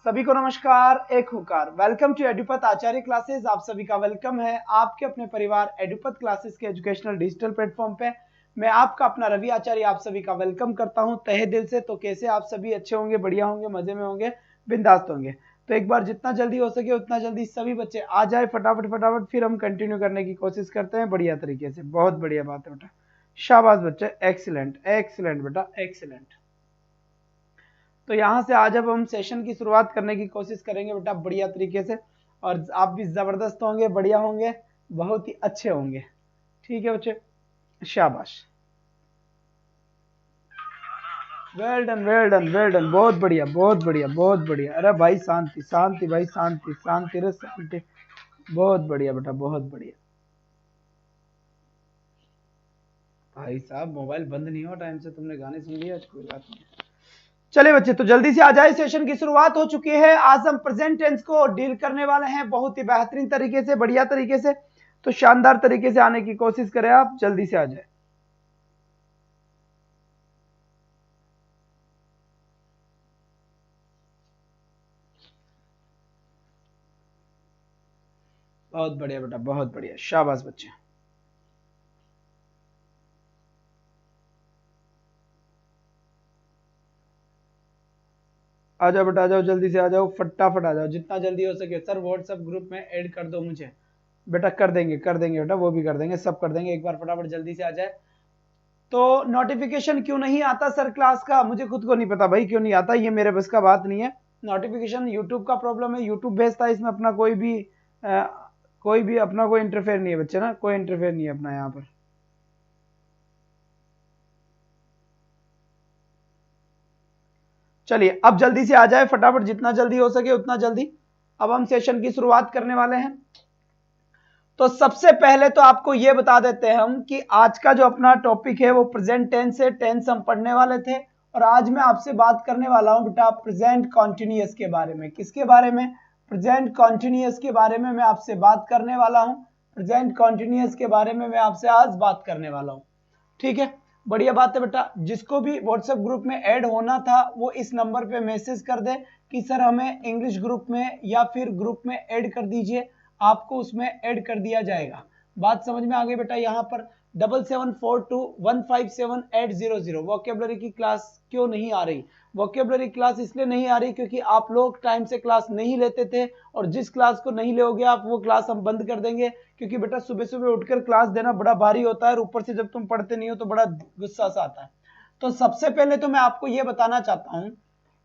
सभी को नमस्कार, एक हुकार। Welcome to Edupath Acharya classes. आप सभी का वेलकम है आपके अपने परिवार एडुपथ क्लासेस के एजुकेशनल डिजिटल प्लेटफॉर्म पे। मैं आपका अपना रवि आचार्य आप सभी का वेलकम करता हूं तहे दिल से। तो कैसे आप सभी अच्छे होंगे, बढ़िया होंगे, मजे में होंगे, बिंदास्त होंगे। तो एक बार जितना जल्दी हो सके उतना जल्दी सभी बच्चे आ जाए फटाफट, फिर हम कंटिन्यू करने की कोशिश करते हैं बढ़िया तरीके से। बहुत बढ़िया बात है बेटा, शाबाश बच्चे, एक्सीलेंट एक्सीलेंट बेटा, एक्सीलेंट। तो यहाँ से आज अब हम सेशन की शुरुआत करने की कोशिश करेंगे बेटा बढ़िया तरीके से, और आप भी जबरदस्त होंगे, बढ़िया होंगे, बहुत ही अच्छे होंगे। ठीक है बच्चे, शाबाश, well done well done well done, बहुत बढ़िया बहुत बढ़िया बहुत बढ़िया। अरे भाई शांति शांति भाई, शांति शांति रे शांति। बहुत बढ़िया बेटा, बहुत बढ़िया। भाई साहब मोबाइल बंद नहीं हो टाइम से, तुमने गाने सुन लिया, कोई बात नहीं। चलिए बच्चे, तो जल्दी से आ जाए, सेशन की शुरुआत हो चुकी है। आज हम प्रेजेंट टेंस को डील करने वाले हैं बहुत ही बेहतरीन तरीके से, बढ़िया तरीके से। तो शानदार तरीके से आने की कोशिश करें, आप जल्दी से आ जाए। बहुत बढ़िया बेटा, बहुत बढ़िया, शाबाश बच्चे। आ जाओ बेटा, आ जाओ, जल्दी से आ जाओ, फटाफट आ जाओ, जितना जल्दी हो सके। सर व्हाट्सएप ग्रुप में ऐड कर दो मुझे। बेटा कर देंगे बेटा, वो भी कर देंगे, सब कर देंगे। एक बार फटाफट जल्दी से आ जाए। तो नोटिफिकेशन क्यों नहीं आता सर क्लास का, मुझे खुद को नहीं पता भाई क्यों नहीं आता, ये मेरे बस का बात नहीं है। नोटिफिकेशन यूट्यूब का प्रॉब्लम है, यूट्यूब भेजता है, इसमें अपना कोई भी अपना कोई इंटरफेयर नहीं है बच्चे ना, कोई इंटरफेयर नहीं है अपना यहाँ पर। चलिए अब जल्दी से आ जाए फटाफट, जितना जल्दी हो सके उतना जल्दी। अब हम सेशन की शुरुआत करने वाले हैं। तो सबसे पहले तो आपको यह बता देते हैं हम कि आज का जो अपना टॉपिक है वो प्रेजेंट टेंस है। टेंस हम पढ़ने वाले थे, और आज मैं आपसे बात करने वाला हूं बेटा प्रेजेंट कॉन्टिन्यूअस के बारे में। किसके बारे में? प्रेजेंट कॉन्टिन्यूअस के बारे में मैं आपसे बात करने वाला हूं। प्रेजेंट कॉन्टिन्यूअस के बारे में मैं आपसे आज बात करने वाला हूं। ठीक है, बढ़िया बात है बेटा। जिसको भी व्हाट्सएप ग्रुप में ऐड होना था वो इस नंबर पे मैसेज कर दे कि सर हमें इंग्लिश ग्रुप में या फिर ग्रुप में ऐड कर दीजिए, आपको उसमें ऐड कर दिया जाएगा। बात समझ में आ गई बेटा? यहाँ पर 7742157800। वोकेबलरी की क्लास क्यों नहीं आ रही? वोकेबलरी क्लास इसलिए नहीं आ रही क्योंकि आप लोग टाइम से क्लास नहीं लेते थे, और जिस क्लास को नहीं लोगे आप वो क्लास हम बंद कर देंगे। क्योंकि बेटा सुबह सुबह उठकर क्लास देना बड़ा भारी होता है, और ऊपर से जब तुम पढ़ते नहीं हो तो बड़ा गुस्सा सा आता है। तो सबसे पहले तो मैं आपको ये बताना चाहता हूं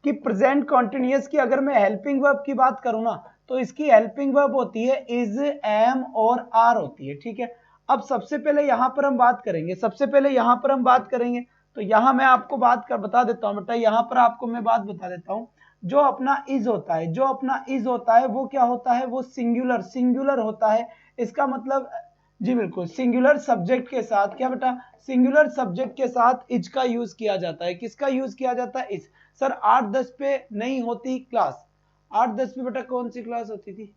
कि प्रेजेंट कॉन्टिन्यूअस की अगर मैं हेल्पिंग वर्ब की बात करूं ना, तो इसकी हेल्पिंग वर्ब होती है इज, एम और आर होती है। ठीक है, अब सबसे पहले यहां पर हम बात करेंगे। तो यहां मैं आपको बता देता हूं बेटा, यहां पर आपको मैं बात बता देता हूं। जो अपना इज होता है वो क्या होता है? वो सिंगुलर होता है। इसका मतलब जी बिल्कुल, सिंगुलर सब्जेक्ट के साथ क्या बेटा? सिंगुलर सब्जेक्ट के साथ इज का यूज किया जाता है। किसका यूज किया जाता है? इज। सर 8-10 पे नहीं होती क्लास, 8-10 पे बेटा कौन सी क्लास होती थी?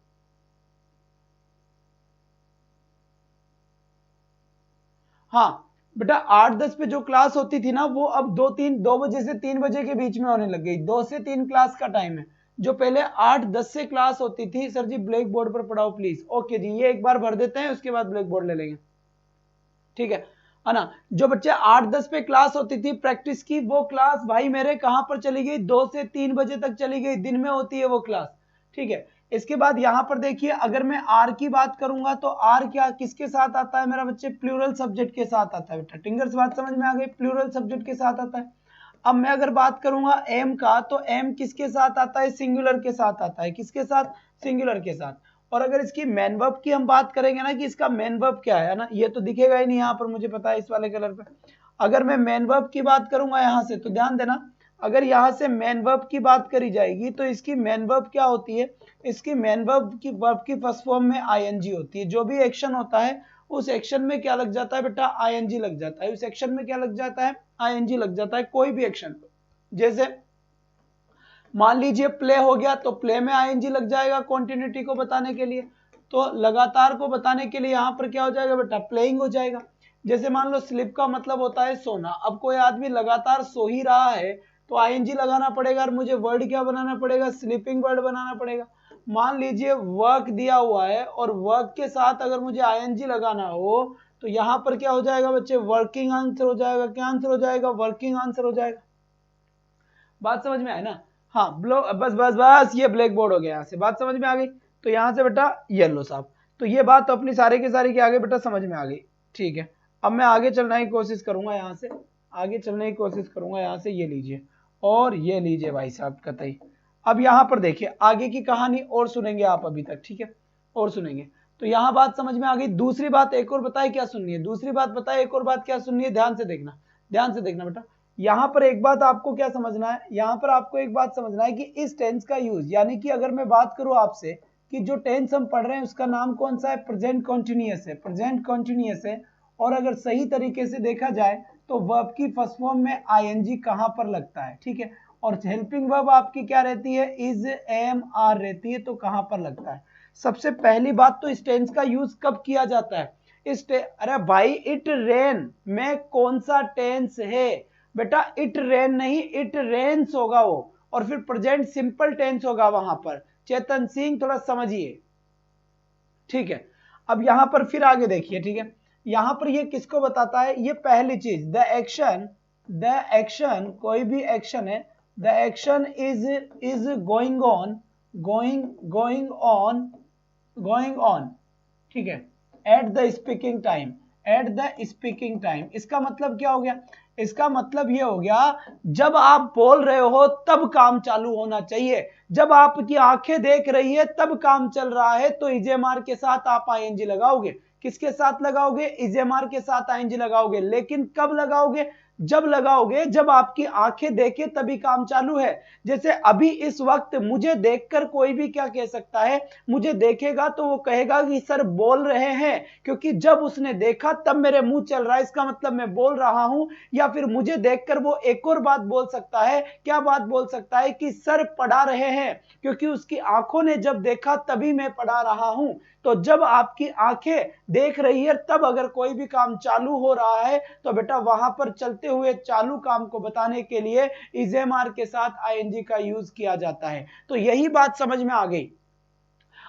हाँ बेटा, 8-10 पे जो क्लास होती थी ना, वो अब 2 बजे से 3 बजे के बीच में होने लग गई। 2 से 3 क्लास का टाइम है। जो पहले 8-10 से क्लास होती थी, सर जी ब्लैक बोर्ड पर पढ़ाओ प्लीज। ओके जी, ये एक बार भर देते हैं, उसके बाद ब्लैक बोर्ड ले लेंगे। ठीक है ना? जो बच्चे 8-10 पे क्लास होती थी प्रैक्टिस की, वो क्लास भाई मेरे कहां पर चली गई? 2 से 3 बजे तक चली गई, दिन में होती है वो क्लास। ठीक है, इसके बाद यहां पर देखिए, अगर मैं आर की बात करूंगा तो आर क्या किसके साथ आता है मेरा बच्चे? प्लूरल सब्जेक्ट के साथ आता है बेटा। टिंगर्स बात समझ में आ गई? प्लूरल सब्जेक्ट के साथ आता है। अब मैं अगर बात करूंगा एम का, तो एम किसके साथ आता है? सिंगुलर के साथ आता है। किसके साथ? सिंगुलर के साथ। और अगर इसकी मेन वर्ब की हम बात करेंगे ना, कि इसका मेन वर्ब क्या है ना, ये तो दिखेगा ही नहीं यहाँ पर, मुझे पता है इस वाले कलर पे। अगर मैं मेन वर्ब की बात करूंगा यहां से, तो ध्यान देना, अगर यहां से मेन वर्ब की बात करी जाएगी तो इसकी मेन वर्ब क्या होती है? इसकी मेन वर्ब की फर्स्ट फॉर्म में आईएनजी होती है। जो भी एक्शन होता है उस एक्शन में क्या लग जाता है बेटा? आईएनजी लग जाता है। उस एक्शन में क्या लग जाता है? आईएनजी लग जाता है। कोई भी एक्शन, जैसे मान लीजिए प्ले हो गया, तो प्ले में आईएनजी लग जाएगा कॉन्टिन्यूटी को बताने के लिए। तो लगातार को बताने के लिए यहां पर क्या हो जाएगा बेटा? प्लेइंग हो जाएगा। जैसे मान लो स्लिप का मतलब होता है सोना। अब कोई आदमी लगातार सो ही रहा है, तो आईएनजी लगाना पड़ेगा और मुझे वर्ड क्या बनाना पड़ेगा, स्लीपिंग वर्ड बनाना पड़ेगा। मान लीजिए वर्क दिया हुआ है और वर्क के साथ अगर मुझे आईएनजी लगाना हो तो यहां पर क्या हो जाएगा बच्चे, वर्किंग आंसर हो जाएगा। क्या आंसर हो जाएगा, वर्किंग आंसर हो जाएगा। बात समझ में आए ना? हाँ, बस बस बस ये ब्लैक बोर्ड हो गया, यहाँ से बात समझ में आ गई। तो यहाँ से बेटा येलो साहब, तो ये बात तो अपनी सारे के सारे के आगे बेटा समझ में आ गई। ठीक है, अब मैं आगे चलने की कोशिश करूंगा, यहाँ से आगे चलने की कोशिश करूंगा। यहाँ से ये लीजिए और ये लीजिए भाई साहब कतई। अब यहाँ पर देखिए आगे की कहानी और सुनेंगे आप अभी तक, ठीक है, और सुनेंगे। तो यहाँ बात समझ में आ गई। दूसरी बात एक और बताए क्या सुननी है, दूसरी बात बताए एक और बात क्या सुननी है, ध्यान से देखना, ध्यान से देखना बेटा। यहाँ पर एक बात आपको क्या समझना है, यहाँ पर आपको एक बात समझना है कि इस टेंस का यूज, यानी कि अगर मैं बात करूं आपसे कि जो टेंस हम पढ़ रहे हैं उसका नाम कौन सा है, प्रेजेंट कॉन्टिन्यूअस है, प्रेजेंट कॉन्टिन्यूअस है। और अगर सही तरीके से देखा जाए तो वर्ब की फर्स्ट फॉर्म में आईएनजी कहां पर लगता है, ठीक है, और हेल्पिंग वर्ब आपकी क्या रहती है, इज, एम, आर रहती है, तो कहां पर लगता है। सबसे पहली बात तो इस टेंस का यूज कब किया जाता है, अरे भाई इट रेन में कौन सा टेंस है बेटा, इट रेन नहीं, इट रेन्स होगा वो, और फिर प्रेजेंट सिंपल टेंस होगा वहां पर। चेतन सिंह थोड़ा समझिए, ठीक है। अब यहां पर फिर आगे देखिए, ठीक है, यहां पर ये किसको बताता है, ये पहली चीज, द एक्शन, कोई भी एक्शन है, the action is going on, going on, ठीक है, at the speaking time, at the speaking time. इसका मतलब क्या हो गया, इसका मतलब ये हो गया जब आप बोल रहे हो तब काम चालू होना चाहिए, जब आपकी आंखें देख रही है तब काम चल रहा है, तो इजेमार के साथ आप आईएनजी लगाओगे। किसके साथ लगाओगे, इजेमार के साथ आईएनजी लगाओगे। लेकिन कब लगाओगे, जब लगाओगे जब आपकी आंखें देखे तभी काम चालू है। जैसे अभी इस वक्त मुझे देखकर कोई भी क्या कह सकता है, मुझे देखेगा तो वो कहेगा कि सर बोल रहे हैं, क्योंकि जब उसने देखा तब मेरे मुंह चल रहा है, इसका मतलब मैं बोल रहा हूं। या फिर मुझे देखकर वो एक और बात बोल सकता है, क्या बात बोल सकता है कि सर पढ़ा रहे हैं, क्योंकि उसकी आंखों ने जब देखा तभी मैं पढ़ा रहा हूं। तो जब आपकी आंखें देख रही है तब अगर कोई भी काम चालू हो रहा है तो बेटा वहां पर चलते हुए चालू काम को बताने के लिए इजेमार के साथ आईएनजी का यूज किया जाता है। तो यही बात समझ में आ गई।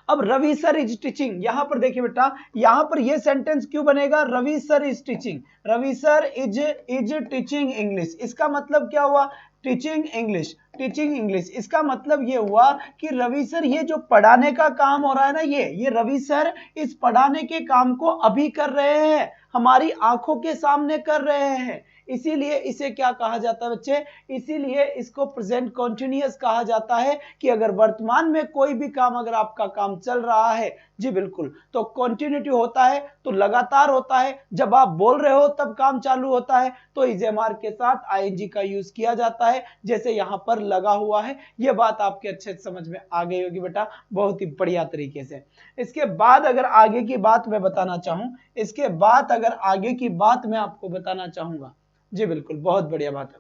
अब रवि सर इज टीचिंग, यहां पर देखिए बेटा, यहां पर यह सेंटेंस क्यों बनेगा, Ravi sir is teaching, Ravi sir is teaching English. इसका मतलब क्या हुआ, टीचिंग इंग्लिश, टीचिंग इंग्लिश। इसका मतलब ये हुआ कि रवि सर ये जो पढ़ाने का काम हो रहा है ना, ये रवि सर इस पढ़ाने के काम को अभी कर रहे हैं, हमारी आंखों के सामने कर रहे हैं। इसीलिए इसे क्या कहा जाता है बच्चे, इसीलिए इसको प्रेजेंट कॉन्टिन्यूअस कहा जाता है कि अगर वर्तमान में कोई भी काम, अगर आपका काम चल रहा है, जी बिल्कुल, तो कॉन्टिन्यूटी होता है, तो लगातार होता है। जब आप बोल रहे हो तब काम चालू होता है, तो इजेमार के साथ आईएनजी का यूज किया जाता है, जैसे यहां पर लगा हुआ है। यह बात आपके अच्छे से समझ में आ गई होगी बेटा, बहुत ही बढ़िया तरीके से। इसके बाद अगर आगे की बात मैं बताना चाहूं, इसके बाद अगर आगे की बात मैं आपको बताना चाहूंगा, जी बिल्कुल, बहुत बढ़िया बात है,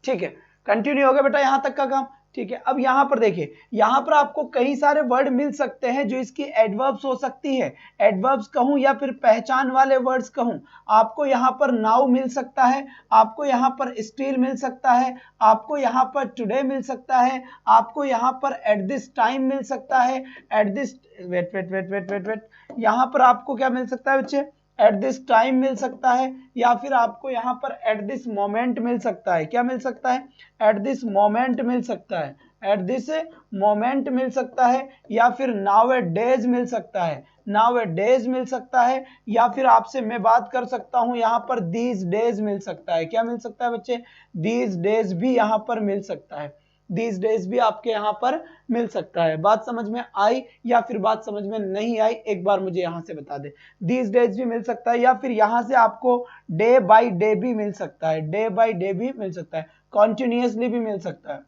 ठीक है, कंटिन्यू हो गया बेटा यहां तक का काम, ठीक है। अब यहां पर देखिए, यहां पर आपको कई सारे वर्ड मिल सकते हैं जो इसकी एडवर्ब्स हो सकती है, एडवर्ब्स कहूं या फिर पहचान वाले वर्ड्स कहूं। आपको यहां पर नाउ मिल सकता है, आपको यहां पर स्टिल मिल सकता है, आपको यहां पर टुडे मिल सकता है, आपको यहां पर एट दिस टाइम मिल सकता है, at this wait wait wait wait wait wait यहां पर आपको क्या मिल सकता है बच्चे, एट दिस टाइम मिल सकता है, या फिर आपको यहां पर एट दिस मोमेंट मिल सकता है। क्या मिल सकता है, एट दिस मोमेंट मिल सकता है, एट दिस मोमेंट मिल सकता है, या फिर नाउ ए डेज मिल सकता है, नाउ ए डेज मिल सकता है, या फिर आपसे मैं बात कर सकता हूं यहां पर दीज डेज मिल सकता है। क्या मिल सकता है बच्चे, दीज डेज भी यहां पर मिल सकता है, दीज डेज भी आपके यहां पर मिल सकता है। बात समझ में आई या फिर बात समझ में नहीं आई, एक बार मुझे यहां से बता दे। दीज डेज भी मिल सकता है, या फिर यहां से आपको डे बाय डे भी मिल सकता है, डे बाय डे भी मिल सकता है, कॉन्टिन्यूअसली भी मिल सकता है,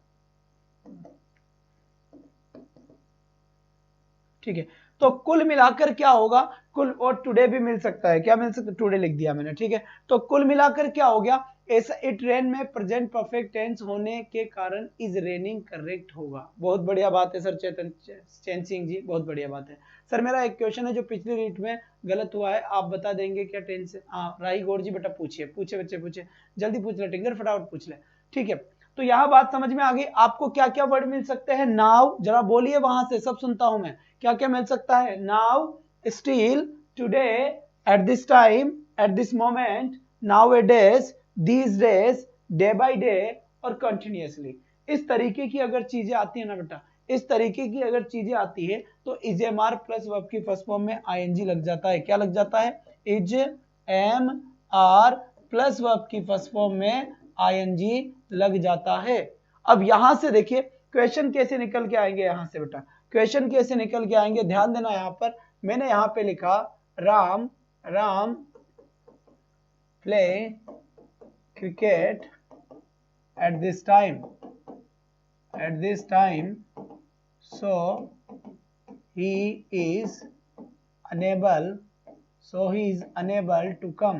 ठीक है। तो कुल मिलाकर क्या होगा, कुल, और टुडे भी मिल सकता है, क्या मिल सकता है, टुडे लिख दिया मैंने, ठीक है। तो कुल मिलाकर क्या हो गया, ऐसा इट रेन में प्रेजेंट परफेक्ट टेंस होने के कारण इज रेनिंग करेक्ट होगा। बहुत बढ़िया बात है सर चैन सिंह जी, बहुत बढ़िया बात है सर। मेरा एक क्वेश्चन है जो पिछली रीट में गलत हुआ है, आप बता देंगे क्या टेंस है। हाँ राही गौर जी बेटा पूछिए, पूछे बच्चे पूछे, जल्दी पूछ ले टिंगर, फटाफट पूछ ले। ठीक है, तो यहां बात समझ में आ गई। आपको क्या क्या वर्ड मिल सकते हैं? नाउ, जरा बोलिए वहां से, सब सुनता हूं मैं, क्या क्या मिल सकता है? Now, still, today, eight this time, at this moment, now A days, these days, day by day और कंटिन्यूअसली। इस तरीके की अगर चीजें आती है ना बेटा, इस तरीके की अगर चीजें आती है तो is am are plus verb की फर्स्ट फॉर्म में आईएनजी लग जाता है। क्या लग जाता है? Is am are plus verb की फर्स्ट फॉर्म में आईएनजी लग जाता है। अब यहां से देखिए क्वेश्चन कैसे निकल के आएंगे। यहां से बेटा क्वेश्चन कैसे निकल के आएंगे, ध्यान देना। यहां पर मैंने यहां पे लिखा Ram play cricket at this time, so he is unable to come।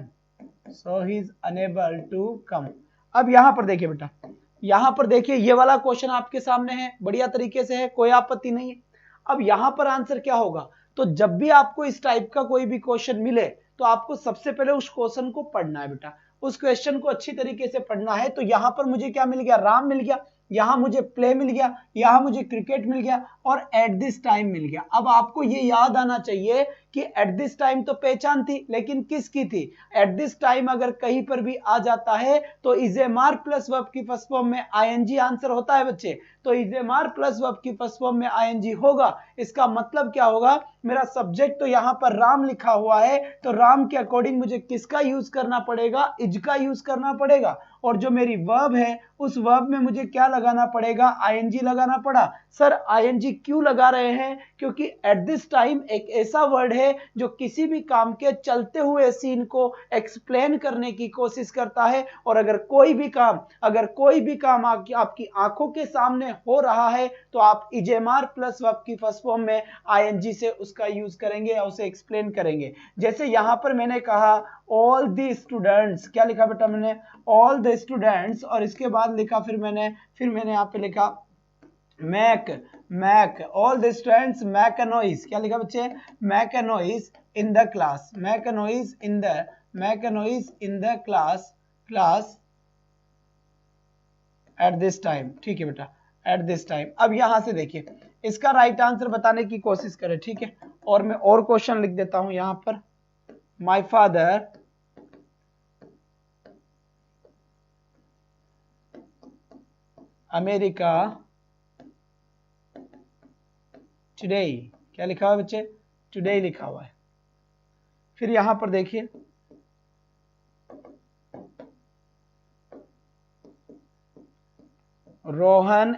अब यहां पर देखिए बेटा, यहां पर देखिए ये वाला क्वेश्चन आपके सामने है, बढ़िया तरीके से है, कोई आपत्ति नहीं है। अब यहां पर आंसर क्या होगा? तो जब भी आपको इस टाइप का कोई भी क्वेश्चन मिले तो आपको सबसे पहले उस क्वेश्चन को पढ़ना है बेटा, उस क्वेश्चन को अच्छी तरीके से पढ़ना है। तो यहां पर मुझे क्या मिल गया? राम मिल गया, यहां मुझे प्ले मिल गया, यहां मुझे क्रिकेट मिल गया और एट दिस टाइम मिल गया। अब आपको ये याद आना चाहिए कि एट दिस टाइम तो पहचान थी, लेकिन किसकी थी? एट दिस टाइम अगर कहीं पर भी आ जाता है तो is am are plus verb की फर्स्ट फॉर्म में आईएनजी आंसर होता है बच्चे। तो is am are plus verb की फर्स्ट फॉर्म में आईएनजी होगा। इसका मतलब क्या होगा? मेरा सब्जेक्ट तो यहां पर राम लिखा हुआ है, तो राम के अकॉर्डिंग मुझे किसका यूज करना पड़ेगा? इज का यूज करना पड़ेगा। और जो मेरी वर्ब है उस वर्ब में मुझे क्या लगाना पड़ेगा? आईएनजी लगाना पड़ा। सर आईएनजी क्यों लगा रहे हैं? क्योंकि एट दिस टाइम एक ऐसा वर्ड है जो किसी भी काम के चलते हुए सीन को एक्सप्लेन करने की कोशिश करता है। और अगर कोई भी काम आपकी आंखों के सामने हो रहा है तो आप इजेमार प्लस वर्ब की फर्स्ट फॉर्म में आईएनजी से उसका यूज करेंगे या उसे एक्सप्लेन करेंगे। जैसे यहां पर मैंने कहा ऑल द स्टूडेंट्स, क्या लिखा बेटा मैंने? ऑल द स्टूडेंट्स, और इसके बाद लिखा फिर मैंने यहां पे लिखा make all the students make a noise. क्या लिखा बच्चे? Make a noise in the class, make a noise in the class at this time. ठीक है बेटा, एट दिस टाइम। अब यहां से देखिए इसका राइट आंसर बताने की कोशिश करें, ठीक है। और मैं और क्वेश्चन लिख देता हूं यहां पर। My father America today. क्या लिखा हुआ है बच्चे? टुडे लिखा हुआ है। फिर यहां पर देखिए रोहन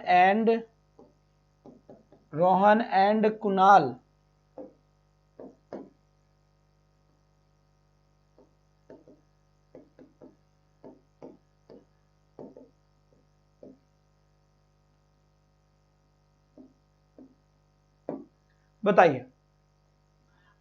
एंड कुणाल बताइए।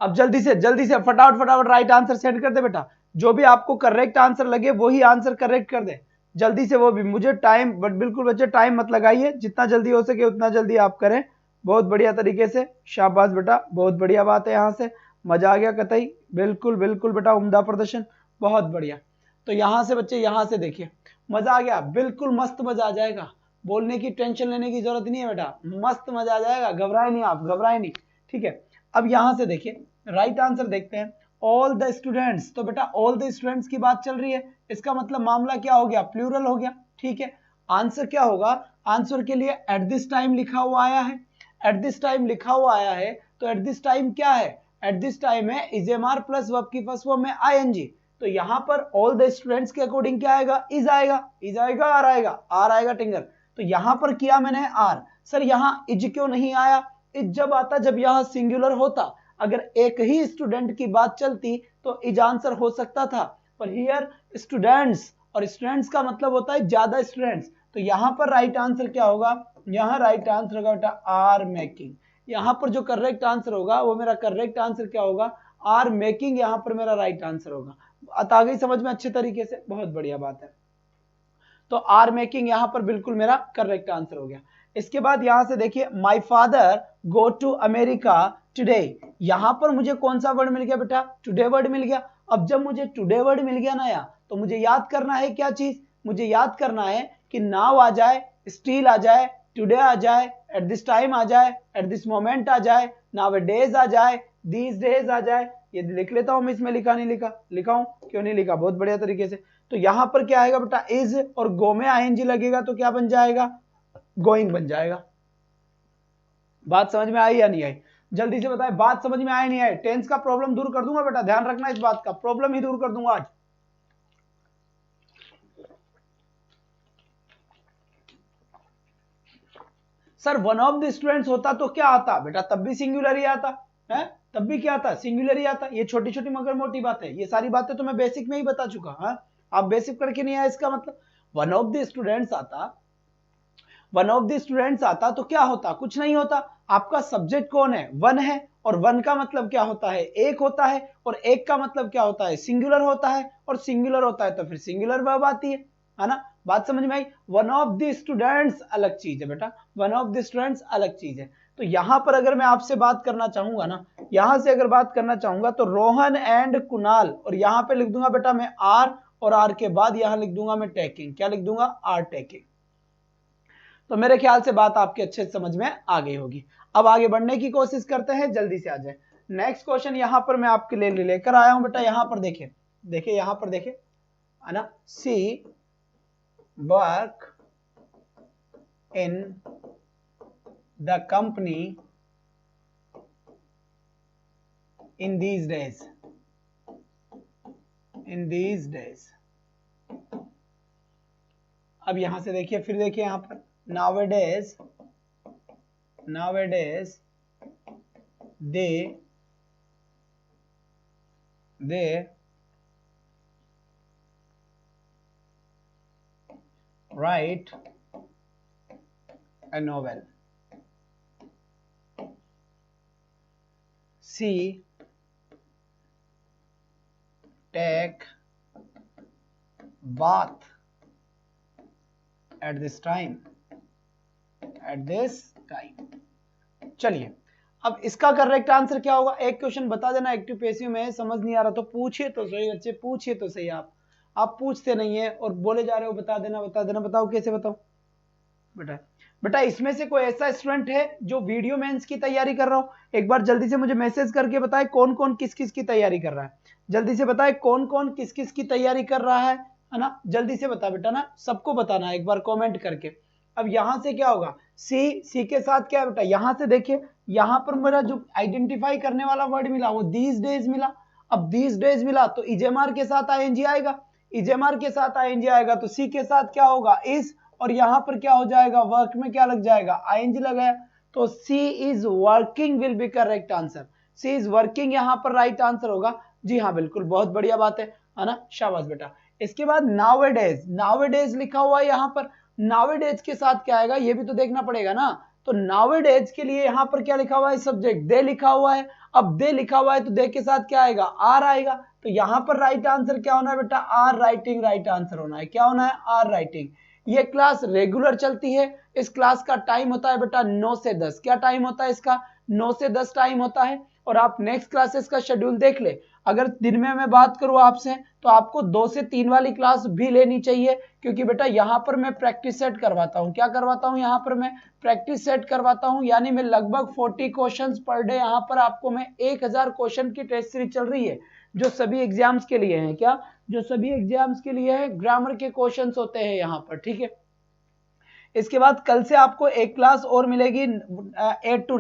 अब जल्दी से फटाफट राइट आंसर सेंड कर दे बेटा। जो भी आपको करेक्ट आंसर लगे वही आंसर करेक्ट कर दे जल्दी से। वो भी मुझे टाइम, बट बिल्कुल बच्चे टाइम मत लगाइए, जितना जल्दी हो सके उतना जल्दी आप करें। बहुत बढ़िया तरीके से, शाबाश बेटा, बहुत बढ़िया बात है। यहां से मजा आ गया कतई, बिल्कुल बेटा, उम्दा प्रदर्शन, बहुत बढ़िया। तो यहां से बच्चे, यहां से देखिए मजा आ गया, बिल्कुल मस्त मजा आ जाएगा। बोलने की टेंशन लेने की जरूरत नहीं है बेटा, मस्त मजा आ जाएगा, घबराए नहीं आप, घबराए नहीं, ठीक है। अब यहां से देखिए राइट आंसर देखते हैं। ऑल द स्टूडेंट्स, तो बेटा ऑल द स्टूडेंट्स की बात चल रही है, इसका मतलब मामला क्या हो गया? प्लूरल हो गया, ठीक है। आंसर क्या होगा? आंसर के लिए एट दिस टाइम लिखा हुआ आया है, एट दिस टाइम लिखा हुआ आया है, तो एट दिस टाइम क्या है? एट दिस टाइम है इजेमार प्लस वर्ब की फर्स्ट फॉर्म में आईएनजी। तो यहां पर ऑल द स्टूडेंट्स के अकॉर्डिंग क्या आएगा? इज आएगा, आर आएगा टिंगर। तो यहां पर किया मैंने आर। सर यहां इज क्यों नहीं आया? इज जब आता जब यहां सिंगुलर होता, अगर एक ही स्टूडेंट की बात चलती तो इज आंसर हो सकता था, पर हियर स्टूडेंट्स, और स्टूडेंट्स का मतलब होता है ज्यादा स्टूडेंट्स। तो यहां पर राइट आंसर क्या होगा? यहां राइट आंसर होगा बेटा आर मेकिंग। यहां पर जो करेक्ट आंसर होगा वो मेरा करेक्ट आंसर क्या होगा? आर मेकिंग, यहां पर मेरा राइट आंसर होगा। आ गई समझ में अच्छे तरीके से? बहुत बढ़िया बात है। तो आर मेकिंग यहां पर बिल्कुल मेरा करेक्ट आंसर हो गया। इसके बाद यहां से देखिए my father go to America today. यहां पर मुझे कौन सा वर्ड मिल गया बेटा? टुडे वर्ड मिल गया। अब जब मुझे टुडे वर्ड मिल गया ना यार, तो मुझे याद करना है क्या चीज? मुझे याद करना है कि नाउ आ जाए, स्टिल आ जाए, टुडे आ जाए, एट दिस टाइम आ जाए, एट दिस मोमेंट आ जाए, नाउ डेज आ जाए, दीज डेज आ जाए। ये लिख लेता हूं मैं, इसमें लिखा नहीं लिखा, लिखा हूं, क्यों नहीं लिखा, बहुत बढ़िया तरीके से। तो यहां पर क्या आएगा बेटा, इज और गो में आईएनजी लगेगा तो क्या बन जाएगा, गोइंग बन जाएगा। बात समझ में आई या नहीं आई, जल्दी से बताएं, बात समझ में आई नहीं आई। टेंस का प्रॉब्लम दूर कर दूंगा बेटा, ध्यान रखना इस बात का, प्रॉब्लम ही दूर कर दूंगा आज। Sir one of the students होता तो क्या आता बेटा, तब भी सिंगुलर ही आता है, तब भी क्या आता, सिंगुलर ही आता। ये छोटी छोटी मगर मोटी बात है, ये सारी बातें तो मैं बेसिक में ही बता चुका। हाँ, आप बेसिक करके नहीं आए, इसका मतलब वन ऑफ द स्टूडेंट्स आता, वन ऑफ द स्टूडेंट्स आता तो क्या होता, कुछ नहीं होता। आपका सब्जेक्ट कौन है, वन है, और वन का मतलब क्या होता है, एक होता है, और एक का मतलब क्या होता है, सिंगुलर होता है, और सिंगुलर होता है तो फिर सिंगुलर वर्ब आती है ना। बात समझ में आई। वन ऑफ द स्टूडेंट्स अलग चीज है बेटा, वन ऑफ द स्टूडेंट्स अलग चीज है। तो यहां पर अगर मैं आपसे बात करना चाहूंगा ना, यहां से अगर बात करना चाहूंगा तो रोहन एंड कुणाल, और यहां पे लिख दूंगा बेटा मैं आर, और आर के बाद यहां लिख दूंगा मैं टेकिंग, क्या लिख दूंगा, आर टेकिंग। तो मेरे ख्याल से बात आपके अच्छे समझ में आ गई होगी। अब आगे बढ़ने की कोशिश करते हैं, जल्दी से आ जाए। नेक्स्ट क्वेश्चन यहां पर मैं आपके लिए लेकर आया हूं बेटा, यहां पर देखिए, देखिए यहां पर देखिए, है ना, she work in the company in these days, in these days. अब यहां से देखिए, फिर देखिए यहां पर nowadays they write a novel. She take bath at this time, at this time। चलिए, अब इसका करेक्ट आंसर क्या होगा, एक क्वेश्चन बता देना एक्टिव पैसिव में, समझ नहीं आ रहा तो पूछिए तो सही बच्चे, पूछिए तो सही। आप पूछते नहीं है और बोले जा रहे हो बता देना बता देना, बताओ कैसे बताओ बेटा। बेटा इसमें से कोई ऐसा स्टूडेंट है जो वीडियो मेंस की तैयारी कर रहा हो, एक बार जल्दी से मुझे मैसेज करके बताए कौन कौन किस किस की तैयारी कर रहा है, जल्दी से बताए कौन कौन किस किस की तैयारी कर रहा है ना, जल्दी से बता बेटा ना, सबको बताना एक बार कमेंट करके। अब यहां से क्या होगा, सी के साथ क्या है बेटा, यहां से देखिए, यहां पर मेरा जो आइडेंटिफाई करने वाला वर्ड मिला वो दीज डेज मिला। अब दीज डेज मिला तो इजेमार के साथ आईएनजी आएगा, इजेमार के साथ आईएनजी आएगा तो सी के साथ क्या होगा, इज, और यहां पर क्या हो जाएगा, वर्क में क्या लग जाएगा, आईएनजी लगाया, तो she is working will be correct answer. She is working यहां पर राइट आंसर होगा। जी हाँ बिल्कुल, बहुत बढ़िया बात है ना, शाबाश बेटा। इसके बाद नाउअडेज, नाउअडेज लिखा हुआ है यहां पर, नाउअडेज के साथ क्या आएगा ये भी तो देखना पड़ेगा ना। तो नाउअडेज के लिए यहां पर क्या लिखा हुआ है, सब्जेक्ट दे लिखा हुआ है। अब दे लिखा हुआ है तो दे के साथ क्या आएगा, आर आएगा। तो यहां पर राइट आंसर क्या होना है बेटा, आर राइटिंग राइट आंसर होना है। क्या होना है, आर राइटिंग। ये क्लास रेगुलर चलती है, इस क्लास का टाइम होता है बेटा 9 से 10। क्या टाइम होता है इसका, 9 से 10 टाइम होता है। और आप नेक्स्ट क्लासेस का शेड्यूल देख ले, अगर दिन में मैं बात करूं आपसे तो आपको 2 से 3 वाली क्लास भी लेनी चाहिए, क्योंकि बेटा यहां पर मैं प्रैक्टिस सेट करवाता हूं। क्या करवाता हूं, यहां पर मैं प्रैक्टिस सेट करवाता हूं, यानी मैं लगभग 40 क्वेश्चंस पर डे यहां पर आपको मैं 1000 क्वेश्चन की टेस्ट सीरीज चल रही है, जो सभी एग्जाम्स के लिए है। क्या, जो सभी एग्जाम्स के लिए है, ग्रामर के क्वेश्चंस होते हैं यहां पर, ठीक है। इसके बाद कल से आपको एक क्लास और मिलेगी 8 to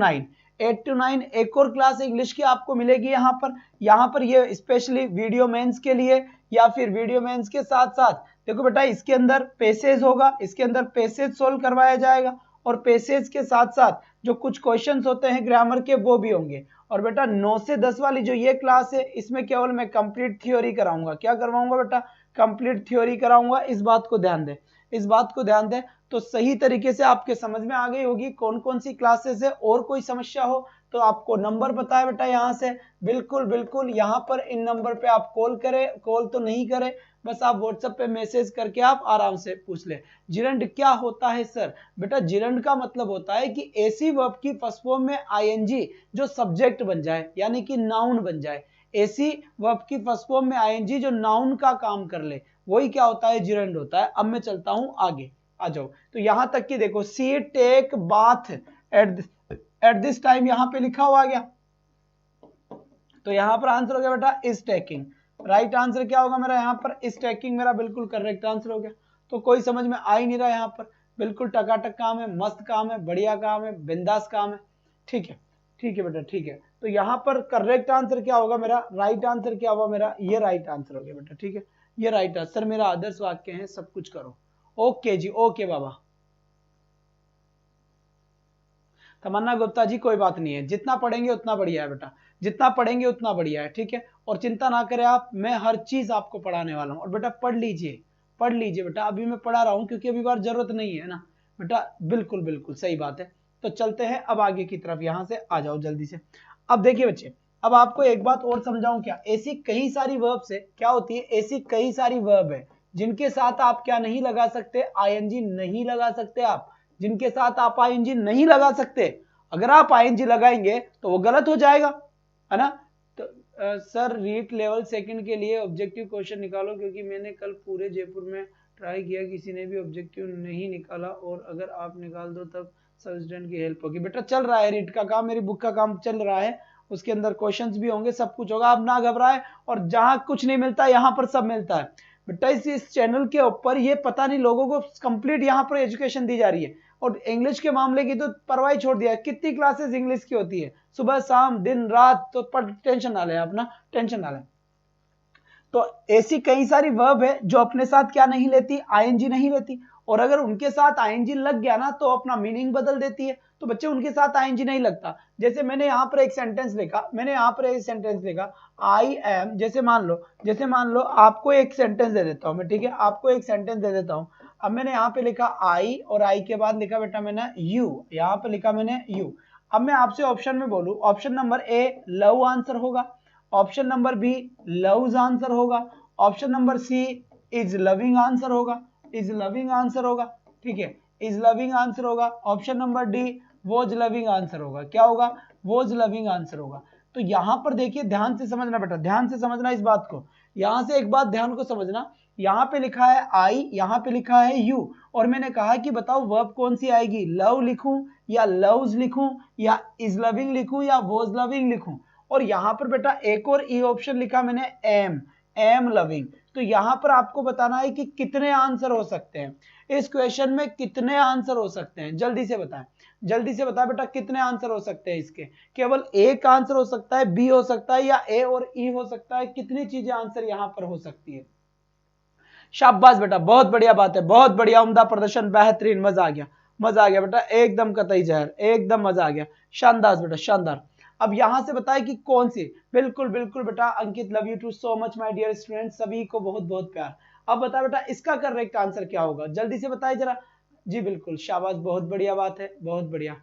9 एक और क्लास इंग्लिश की आपको मिलेगी यहाँ पर ये स्पेशली वीडियो मेंस के लिए, या फिर वीडियो मेंस के साथ साथ देखो बेटा इसके अंदर पैसेज होगा, इसके अंदर पैसेज सोल्व करवाया जाएगा, और पैसेज के साथ साथ जो कुछ क्वेश्चंस होते हैं ग्रामर के वो भी होंगे। और बेटा 9 से 10 वाली जो ये क्लास है इसमें केवल मैं कंप्लीट थ्योरी कराऊंगा। क्या करवाऊंगा बेटा, कंप्लीट थ्योरी कराऊंगा। इस बात को ध्यान दें, इस बात को ध्यान दें, तो सही तरीके से आपके समझ में आ गई होगी कौन कौन सी क्लासेस है। और कोई समस्या हो तो आपको नंबर बताए बेटा यहाँ से, बिल्कुल बिल्कुल यहाँ पर इन नंबर पे आप कॉल करें, कॉल तो नहीं करें, बस आप व्हाट्सएप पे मैसेज करके आप आराम से पूछ ले। जिरंड क्या होता है सर, बेटा जिरंड का मतलब होता है कि ऐसी वर्ब की फर्स्ट फॉर्म में आईएनजी जो सब्जेक्ट बन जाए, यानी कि नाउन बन जाए। ऐसी वर्ब की फर्स्ट फॉर्म में आईएनजी जो नाउन का काम कर ले, वही क्या होता है, जिरंड होता है। अब मैं चलता हूं आगे, आ जाओ। तो यहां तक कि देखो she take bath at this time यहां पे लिखा हुआ गया, तो यहां पर आंसर हो गया बेटा इज टेकिंग। राइट आंसर क्या होगा मेरा यहाँ पर, इज टेकिंग मेरा बिल्कुल करेक्ट आंसर हो गया। तो कोई समझ में आ ही नहीं रहा यहाँ पर, बिल्कुल टकाटक काम है, मस्त काम है, बढ़िया काम है, बिंदास काम है। ठीक है, ठीक है बेटा, ठीक है। तो यहाँ पर करेक्ट आंसर क्या होगा मेरा, राइट आंसर क्या होगा मेरा, ये राइट आंसर हो गया बेटा। ठीक है, ये राइट आंसर मेरा आदर्श वाक्य है, सब कुछ करो। ओके जी, ओके बाबा। तमन्ना गुप्ता जी कोई बात नहीं है, जितना पढ़ेंगे उतना बढ़िया है बेटा, जितना पढ़ेंगे उतना बढ़िया है। ठीक है, और चिंता ना करें आप, मैं हर चीज आपको पढ़ाने वाला हूँ। और बेटा पढ़ लीजिए, पढ़ लीजिए बेटा, अभी मैं पढ़ा रहा हूँ क्योंकि अभी बार जरूरत नहीं है ना बेटा। बिल्कुल बिल्कुल सही बात है। तो चलते हैं अब आगे की तरफ, यहां से आ जाओ जल्दी से। अब देखिए बच्चे, अब आपको एक बात और समझाऊं क्या, ऐसी कई सारी वर्ब से क्या होती है, ऐसी कई सारी वर्ब है जिनके साथ आप क्या नहीं लगा सकते, आईएनजी नहीं लगा सकते आप, जिनके साथ आप आईएनजी नहीं लगा सकते। अगर आप आईएनजी लगाएंगे तो वो गलत हो जाएगा, है ना। तो सर रीट लेवल सेकंड के लिए ऑब्जेक्टिव क्वेश्चन निकालो, क्योंकि मैंने कल पूरे जयपुर में ट्राई किया, किसी ने भी ऑब्जेक्टिव नहीं निकाला, और अगर आप निकाल दो तब सब स्टूडेंट की हेल्प होगी। बेटा चल रहा है रीट का काम, मेरी बुक का काम चल रहा है, उसके अंदर क्वेश्चंस भी होंगे, सब कुछ होगा, आप ना घबराए। और जहां कुछ नहीं मिलता यहाँ पर सब मिलता है बेटा। इस चैनल के ऊपर ये पता नहीं लोगों को कंप्लीट यहाँ पर एजुकेशन दी जा रही है। और इंग्लिश के मामले की तो परवाह छोड़ दिया है, कितनी क्लासेस इंग्लिश की होती है, सुबह शाम दिन रात, तो पर टेंशन ना ले अपना, टेंशन ना ले। तो ऐसी कई सारी वर्ब है जो अपने साथ क्या नहीं लेती, आईएनजी नहीं लेती, और अगर उनके साथ आईएनजी लग गया ना तो अपना मीनिंग बदल देती है। तो बच्चे उनके साथ आईएनजी नहीं लगता। जैसे मैंने यहाँ पर एक सेंटेंस लिखा, आई एम, जैसे मान लो आपको एक सेंटेंस दे देता हूं मैं, ठीक है, आपको एक सेंटेंस दे देता हूं। अब मैंने यहाँ पे लिखा आई, और आई के बाद लिखा बेटा मैंने यू, यहाँ पे लिखा मैंने यू। अब मैं आपसे ऑप्शन में बोलूं, option number A love answer होगा, option number B loves answer होगा, option number C is loving answer होगा, इज लविंग आंसर होगा, ठीक है, इज लविंग आंसर होगा। Option number D was loving answer होगा, क्या होगा, वॉज लविंग आंसर होगा। तो यहां पर देखिए, ध्यान से समझना बेटा, ध्यान से समझना इस बात को। यहां से एक बात ध्यान को समझना, यहाँ पे लिखा है आई, यहाँ पे लिखा है यू, और मैंने कहा कि बताओ वर्ब कौन सी आएगी, लव लिखूं या लव्स लिखूं या इज लविंग लिखूं या वॉज लविंग लिखूं। और यहाँ पर बेटा एक और ई ऑप्शन लिखा मैंने एम लविंग। तो यहाँ पर आपको बताना है कि कितने आंसर हो सकते हैं इस क्वेश्चन में, कितने आंसर हो सकते हैं, जल्दी से बताएं, जल्दी से बताएं बेटा, कितने आंसर हो सकते हैं इसके। केवल एक आंसर हो सकता है, बी हो सकता है, या ए और ई हो सकता है, कितनी चीजें आंसर यहाँ पर हो सकती है। शाबाश बेटा, बहुत बढ़िया बात है, बहुत बढ़िया, उम्दा प्रदर्शन, बेहतरीन, मजा आ गया, मजा आ गया बेटा, एकदम कतई जहर, एकदम मजा आ गया, शानदार बेटा, शानदार। अब यहां से बताए कि कौन सी, बिल्कुल बिल्कुल बेटा, Ankit love you too so much my dear student, सभी को बहुत बहुत प्यार। अब बता बेटा इसका करेक्ट आंसर क्या होगा, जल्दी से बताइए जरा। जी बिल्कुल, शाबाश, बहुत बढ़िया बात है, बहुत बढ़िया।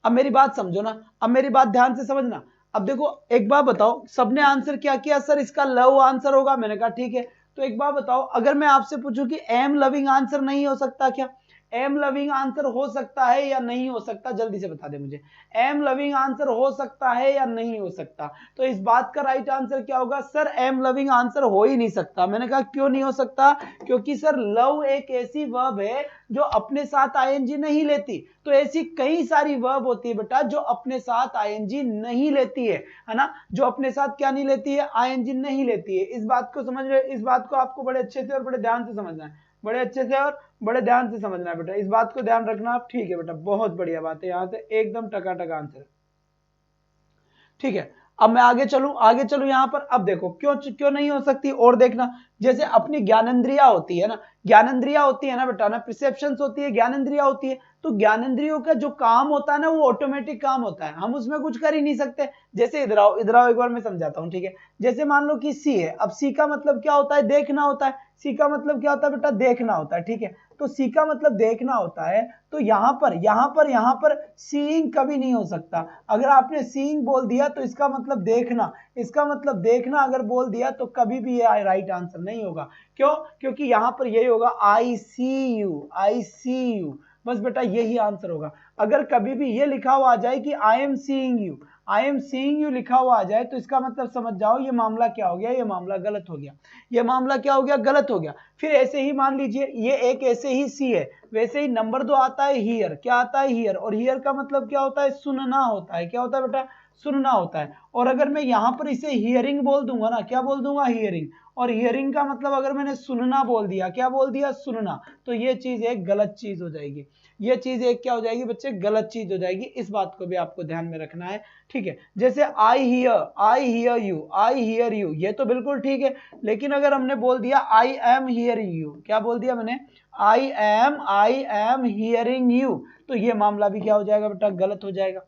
अब मेरी बात समझो ना, अब मेरी बात ध्यान से समझना। अब देखो एक बात बताओ, सबने आंसर क्या किया, सर इसका लव आंसर होगा, मैंने कहा ठीक है। तो एक बात बताओ, अगर मैं आपसे पूछूं कि एम लविंग आंसर नहीं हो सकता क्या, एम लविंग आंसर हो सकता है या नहीं हो सकता, जल्दी से बता दे मुझे, एम लविंग आंसर हो सकता है या नहीं हो सकता। तो इस बात का राइट आंसर क्या होगा, सर एम लविंग आंसर हो ही नहीं सकता। मैंने कहा क्यों नहीं हो सकता, क्योंकि सर लव एक ऐसी वर्ब है जो अपने साथ आईएनजी नहीं लेती। तो ऐसी कई सारी वर्ब होती है बेटा जो अपने साथ आईएनजी नहीं लेती है ना, जो अपने साथ क्या नहीं लेती है, आईएनजी नहीं लेती है। इस बात को समझ रहे, इस बात को आपको बड़े अच्छे से और बड़े ध्यान से समझना है, बड़े अच्छे से और बड़े ध्यान से समझना है बेटा, इस बात को ध्यान रखना आप, ठीक है बेटा, बहुत बढ़िया बात है, यहां से एकदम टकाटक आंसर, ठीक है। अब मैं आगे चलूं यहां पर। अब देखो क्यों नहीं हो सकती, और देखना, जैसे अपनी ज्ञानेंद्रिया होती है ना, ज्ञानेंद्रिया होती है ना बेटा ना, परसेप्शंस होती है, ज्ञानेंद्रिया होती है। तो ज्ञानेंद्रियों का जो काम होता है ना, वो ऑटोमेटिक काम होता है, हम उसमें कुछ कर ही नहीं सकते। जैसे इधर आओ एक बार मैं समझाता हूं, ठीक है। जैसे मान लो कि सी है, अब सी का मतलब क्या होता है, देखना होता है, सी का मतलब क्या होता है बेटा, देखना होता है, ठीक है। तो सी का मतलब देखना होता है, तो यहां पर सीइंग कभी नहीं हो सकता। अगर आपने सीइंग बोल दिया तो इसका मतलब देखना, इसका मतलब देखना अगर बोल दिया तो कभी भी ये राइट आंसर नहीं होगा। क्यों, क्योंकि यहां पर यही होगा, आई सी यू, बस बेटा यही आंसर होगा। अगर कभी भी ये लिखा हुआ आ जाए कि I am seeing you, I am seeing you लिखा हुआ आ जाए तो इसका मतलब समझ जाओ ये मामला क्या हो गया, ये मामला गलत हो गया, ये मामला क्या हो गया, गलत हो गया। फिर ऐसे ही मान लीजिए ये एक ऐसे ही सी है, वैसे ही नंबर 2 आता है हियर, क्या आता है हियर, और हियर का मतलब क्या होता है, सुनना होता है। क्या होता है बेटा, सुनना होता है। और अगर मैं यहाँ पर इसे हियरिंग बोल दूंगा ना, क्या बोल दूंगा, हियरिंग, और हियरिंग का मतलब अगर मैंने सुनना बोल दिया, क्या बोल दिया, सुनना, तो ये चीज एक गलत चीज हो जाएगी। ये चीज एक क्या हो जाएगी बच्चे, गलत चीज हो जाएगी। इस बात को भी आपको ध्यान में रखना है, ठीक है। जैसे I hear you, I hear you, ये तो बिल्कुल ठीक है। लेकिन अगर हमने बोल दिया आई एम हियरिंग यू, क्या बोल दिया मैंने, आई एम हियरिंग यू, तो ये मामला भी क्या हो जाएगा बेटा, गलत हो जाएगा,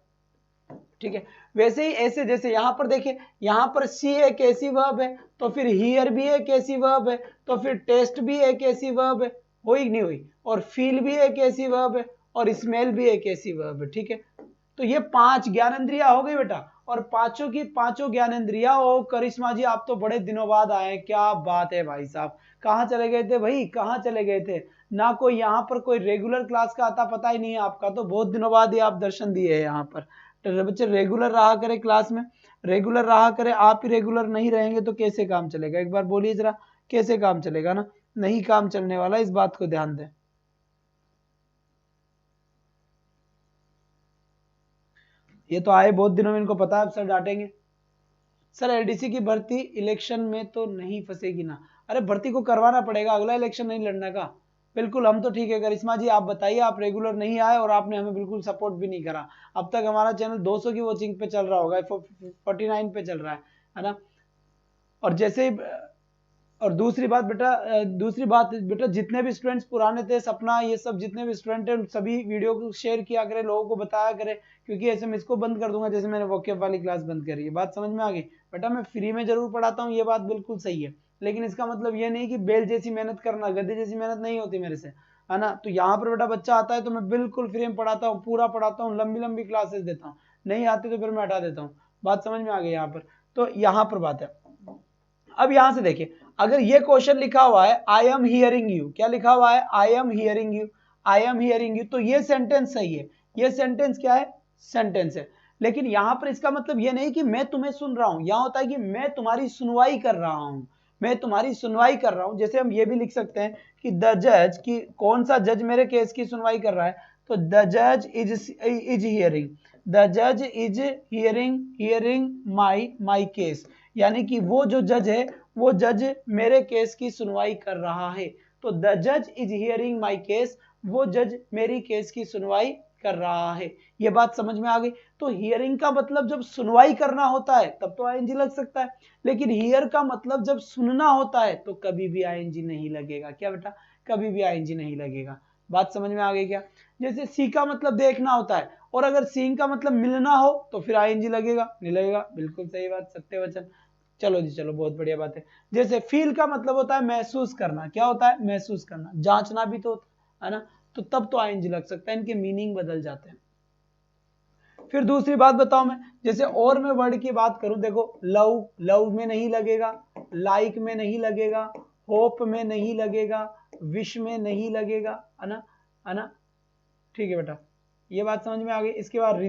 ठीक है। वैसे ही ऐसे जैसे यहां पर देखिए, यहां पर सी एक ऐसी वर्ब है, तो फिर हियर भी एक ऐसी वर्ब है, तो फिर टेस्ट भी एक ऐसी वर्ब है, हुई नहीं हुई, और फील भी एक ऐसी वर्ब है, और स्मेल भी एक ऐसी वर्ब है, ठीक है। तो ये 5 ज्ञानेंद्रिया हो गई बेटा, और पांचों की पांचों ज्ञानेंद्रिया। ओ करिश्मा जी, आप तो बड़े दिनों बाद आए, क्या बात है भाई साहब, कहाँ चले गए थे भाई, कहाँ चले गए थे, ना कोई यहाँ पर कोई रेगुलर क्लास का आता पता ही नहीं है आपका, तो बहुत दिनों बाद ही आप दर्शन दिए हैं यहाँ पर। तो बच्चे रेगुलर रहा करे क्लास में, रेगुलर रहा करे, आप ही रेगुलर नहीं रहेंगे तो कैसे काम चलेगा, एक बार बोलिए जरा, कैसे काम चलेगा ना, नहीं काम चलने वाला, इस बात को ध्यान दें। ये तो आए बहुत दिनों में, इनको पता है, अब सर डांटेंगे। सर एलडीसी की भर्ती इलेक्शन में तो नहीं फंसेगी ना, अरे भर्ती को करवाना पड़ेगा, अगला इलेक्शन नहीं लड़ने का, बिल्कुल हम तो ठीक है। करिश्मा जी आप बताइए, आप रेगुलर नहीं आए और आपने हमें बिल्कुल सपोर्ट भी नहीं करा। अब तक हमारा चैनल 200 की वॉचिंग पे चल रहा होगा, 49 पे चल रहा है ना। और जैसे और दूसरी बात बेटा जितने भी स्टूडेंट्स पुराने थे, सपना, ये सब जितने भी स्टूडेंट हैं, सभी वीडियो को शेयर किया करें, लोगों को बताया करें, क्योंकि ऐसे मैं इसको बंद कर दूंगा, जैसे मैंने वोकैब वाली क्लास बंद करी है। बात समझ में आ गई बेटा, मैं फ्री में जरूर पढ़ाता हूँ, ये बात बिल्कुल सही है, लेकिन इसका मतलब ये नहीं कि बेल जैसी मेहनत करना, गधे जैसी मेहनत नहीं होती मेरे से, है ना। तो यहाँ पर बेटा बच्चा आता है तो मैं बिल्कुल फ्री में पढ़ाता हूँ, पूरा पढ़ाता हूँ, लंबी लंबी क्लासेस देता हूँ, नहीं आती तो फिर मैं हटा देता हूँ। बात समझ में आ गई यहाँ पर, तो यहाँ पर बात है। अब यहां से देखिए, अगर ये क्वेश्चन लिखा हुआ है आई एम हियरिंग यू, क्या लिखा हुआ है, I am hearing you, I am hearing you, तो ये सेंटेंस सही है, ये सेंटेंस क्या है, सेंटेंस है। लेकिन यहां पर इसका मतलब ये नहीं कि मैं तुम्हें सुन रहा हूं, यहां होता है कि मैं तुम्हारी सुनवाई कर रहा हूं, मैं तुम्हारी सुनवाई कर रहा हूं। जैसे हम ये भी लिख सकते हैं कि द जज, की कौन सा जज मेरे केस की सुनवाई कर रहा है, तो द जज इज हियरिंग, द जज इज हियरिंग माई केस, यानी कि वो जो जज है, वो जज मेरे केस की सुनवाई कर रहा है। तो द जज इज हियरिंग माई केस, वो जज मेरी केस की सुनवाई कर रहा है। ये बात समझ में आ गई। तो हियरिंग का मतलब जब सुनवाई करना होता है तब तो आईएनजी लग सकता है, लेकिन हियर का मतलब जब सुनना होता है तो कभी भी आईएनजी नहीं लगेगा। क्या बेटा, कभी भी आईएनजी नहीं लगेगा। बात समझ में आ गई क्या। जैसे सी का मतलब देखना होता है, और अगर सीइंग का मतलब मिलना हो तो फिर आईएनजी लगेगा, नहीं लगेगा, बिल्कुल सही बात, सत्य वचन। चलो जी चलो, बहुत बढ़िया बात है। जैसे फील का मतलब होता है महसूस करना, क्या होता है, महसूस करना, जांचना भी तो होता है ना, तो तब तो आईएनजी लग सकता है, इनके मीनिंग बदल जाते हैं। फिर दूसरी बात बताऊं मैं, जैसे और मैं वर्ड की बात करूं, देखो लव में नहीं लगेगा, लाइक में नहीं लगेगा, होप में नहीं लगेगा, विश में नहीं लगेगा, है ना, ठीक है बेटा, ये बात समझ में आ गई। इसके बाद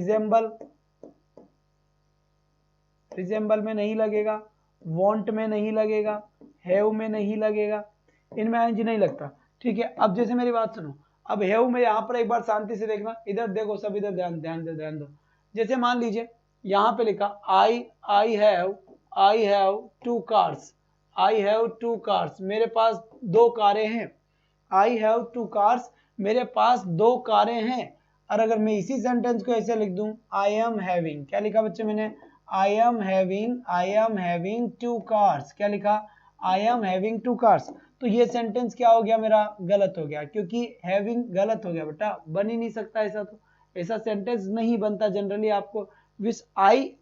रिजेंबल में नहीं लगेगा, वांट में नहीं लगेगा, हैव में नहीं लगेगा, इनमें आईएनजी नहीं लगता, ठीक है। अब जैसे मेरी बात सुनो, अब हैव में यहां पर एक बार शांति से देखना, इधर देखो सब, इधर ध्यान दो। जैसे मान लीजिए यहां पे लिखा I have two cars, I have two cars, मेरे पास 2 कारें हैं, आई हैव टू कार्स, मेरे पास 2 कारें हैं। और अगर मैं इसी सेंटेंस को ऐसे लिख दूं, आई एम हैविंग, क्या लिखा बच्चे मैंने, आई एम हैविंग 2 कार्स, क्या लिखा, आई एम हैविंग 2 कार्स, तो ये सेंटेंस क्या हो गया मेरा, गलत हो गया, क्योंकि हैविंग गलत हो गया बेटा, बन ही नहीं सकता ऐसा, तो ऐसा सेंटेंस नहीं बनता जनरली। आपको wish I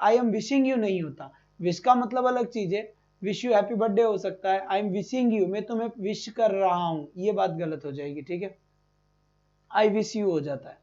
am wishing you नहीं होता, विश का मतलब अलग चीज है, विश यू हैप्पी बर्थडे हो सकता है, आई एम विशिंग यू, मैं तुम्हें विश कर रहा हूं, ये बात गलत हो जाएगी, ठीक है, आई विश यू हो जाता है,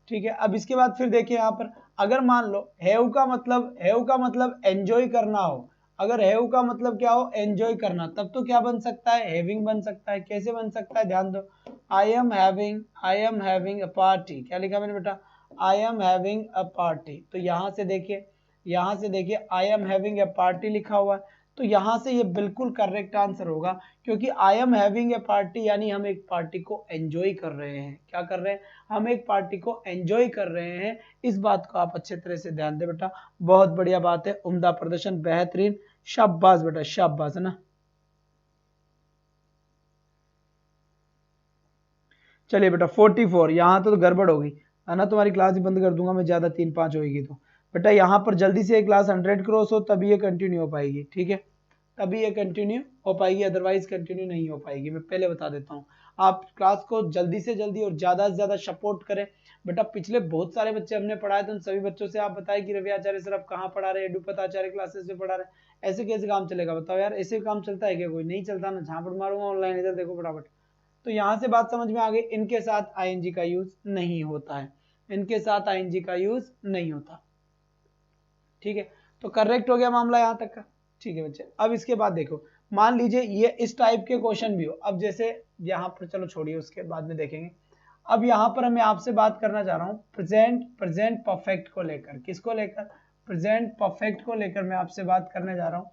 ठीक है। अब इसके बाद फिर देखिए यहाँ पर, अगर मान लो हैव का मतलब एंजॉय करना हो, अगर हैव का मतलब क्या हो, एंजॉय करना, तब तो क्या बन सकता है, हैविंग बन सकता है। कैसे बन सकता है, ध्यान दो, I am having a party, क्या लिखा मैंने बेटा, I am having a party, तो यहां से देखिए, यहां से देखिए I am having a party लिखा हुआ है, तो यहां से ये बिल्कुल करेक्ट आंसर होगा, क्योंकि I am having a party यानी हम एक पार्टी को एंजॉय कर रहे हैं। क्या कर रहे हैं? हम एक पार्टी को एंजॉय कर रहे हैं। इस बात को आप अच्छे तरह से ध्यान दें बेटा, बहुत बढ़िया बात है, उम्दा प्रदर्शन, बेहतरीन, शाबाश बेटा शाबाश, है ना। चलिए बेटा 44, यहाँ तो गड़बड़ हो गई है ना, तुम्हारी क्लास ही बंद कर दूंगा मैं, ज्यादा 3-5 होगी तो। बेटा यहाँ पर जल्दी से क्लास 100 क्रॉस हो तभी ये कंटिन्यू हो पाएगी, ठीक है, तभी ये कंटिन्यू हो पाएगी, अदरवाइज कंटिन्यू नहीं हो पाएगी, मैं पहले बता देता हूँ। आप क्लास को जल्दी से जल्दी और ज्यादा से ज्यादा सपोर्ट करें। बेटा पिछले बहुत सारे बच्चे हमने पढ़ाए थे, उन सभी बच्चों से आप बताएं कि रवि आचार्य सर आप कहाँ पढ़ा रहे हैं, एडुपत आचार्य क्लासेस में पढ़ा रहे हैं, ऐसे कैसे काम चलेगा बताओ यार, ऐसे काम चलता है क्या? कोई नहीं चलता ना, झापड़ मारूंगा ऑनलाइन, इधर देखो फटाफट। तो यहां से बात समझ में आ गई, इनके साथ आईएनजी का यूज नहीं होता है, इनके साथ आईएनजी का यूज नहीं होता, ठीक है। तो करेक्ट हो गया मामला यहां तक का, ठीक है बच्चे। अब इसके बाद देखो, मान लीजिए ये इस टाइप के क्वेश्चन भी हो, अब जैसे यहाँ पर, चलो छोड़िए उसके बाद में देखेंगे। अब यहाँ पर मैं आपसे बात करना चाह रहा हूँ प्रेजेंट परफेक्ट को लेकर, किसको लेकर? प्रेजेंट परफेक्ट को लेकर मैं आपसे बात करने जा रहा हूँ।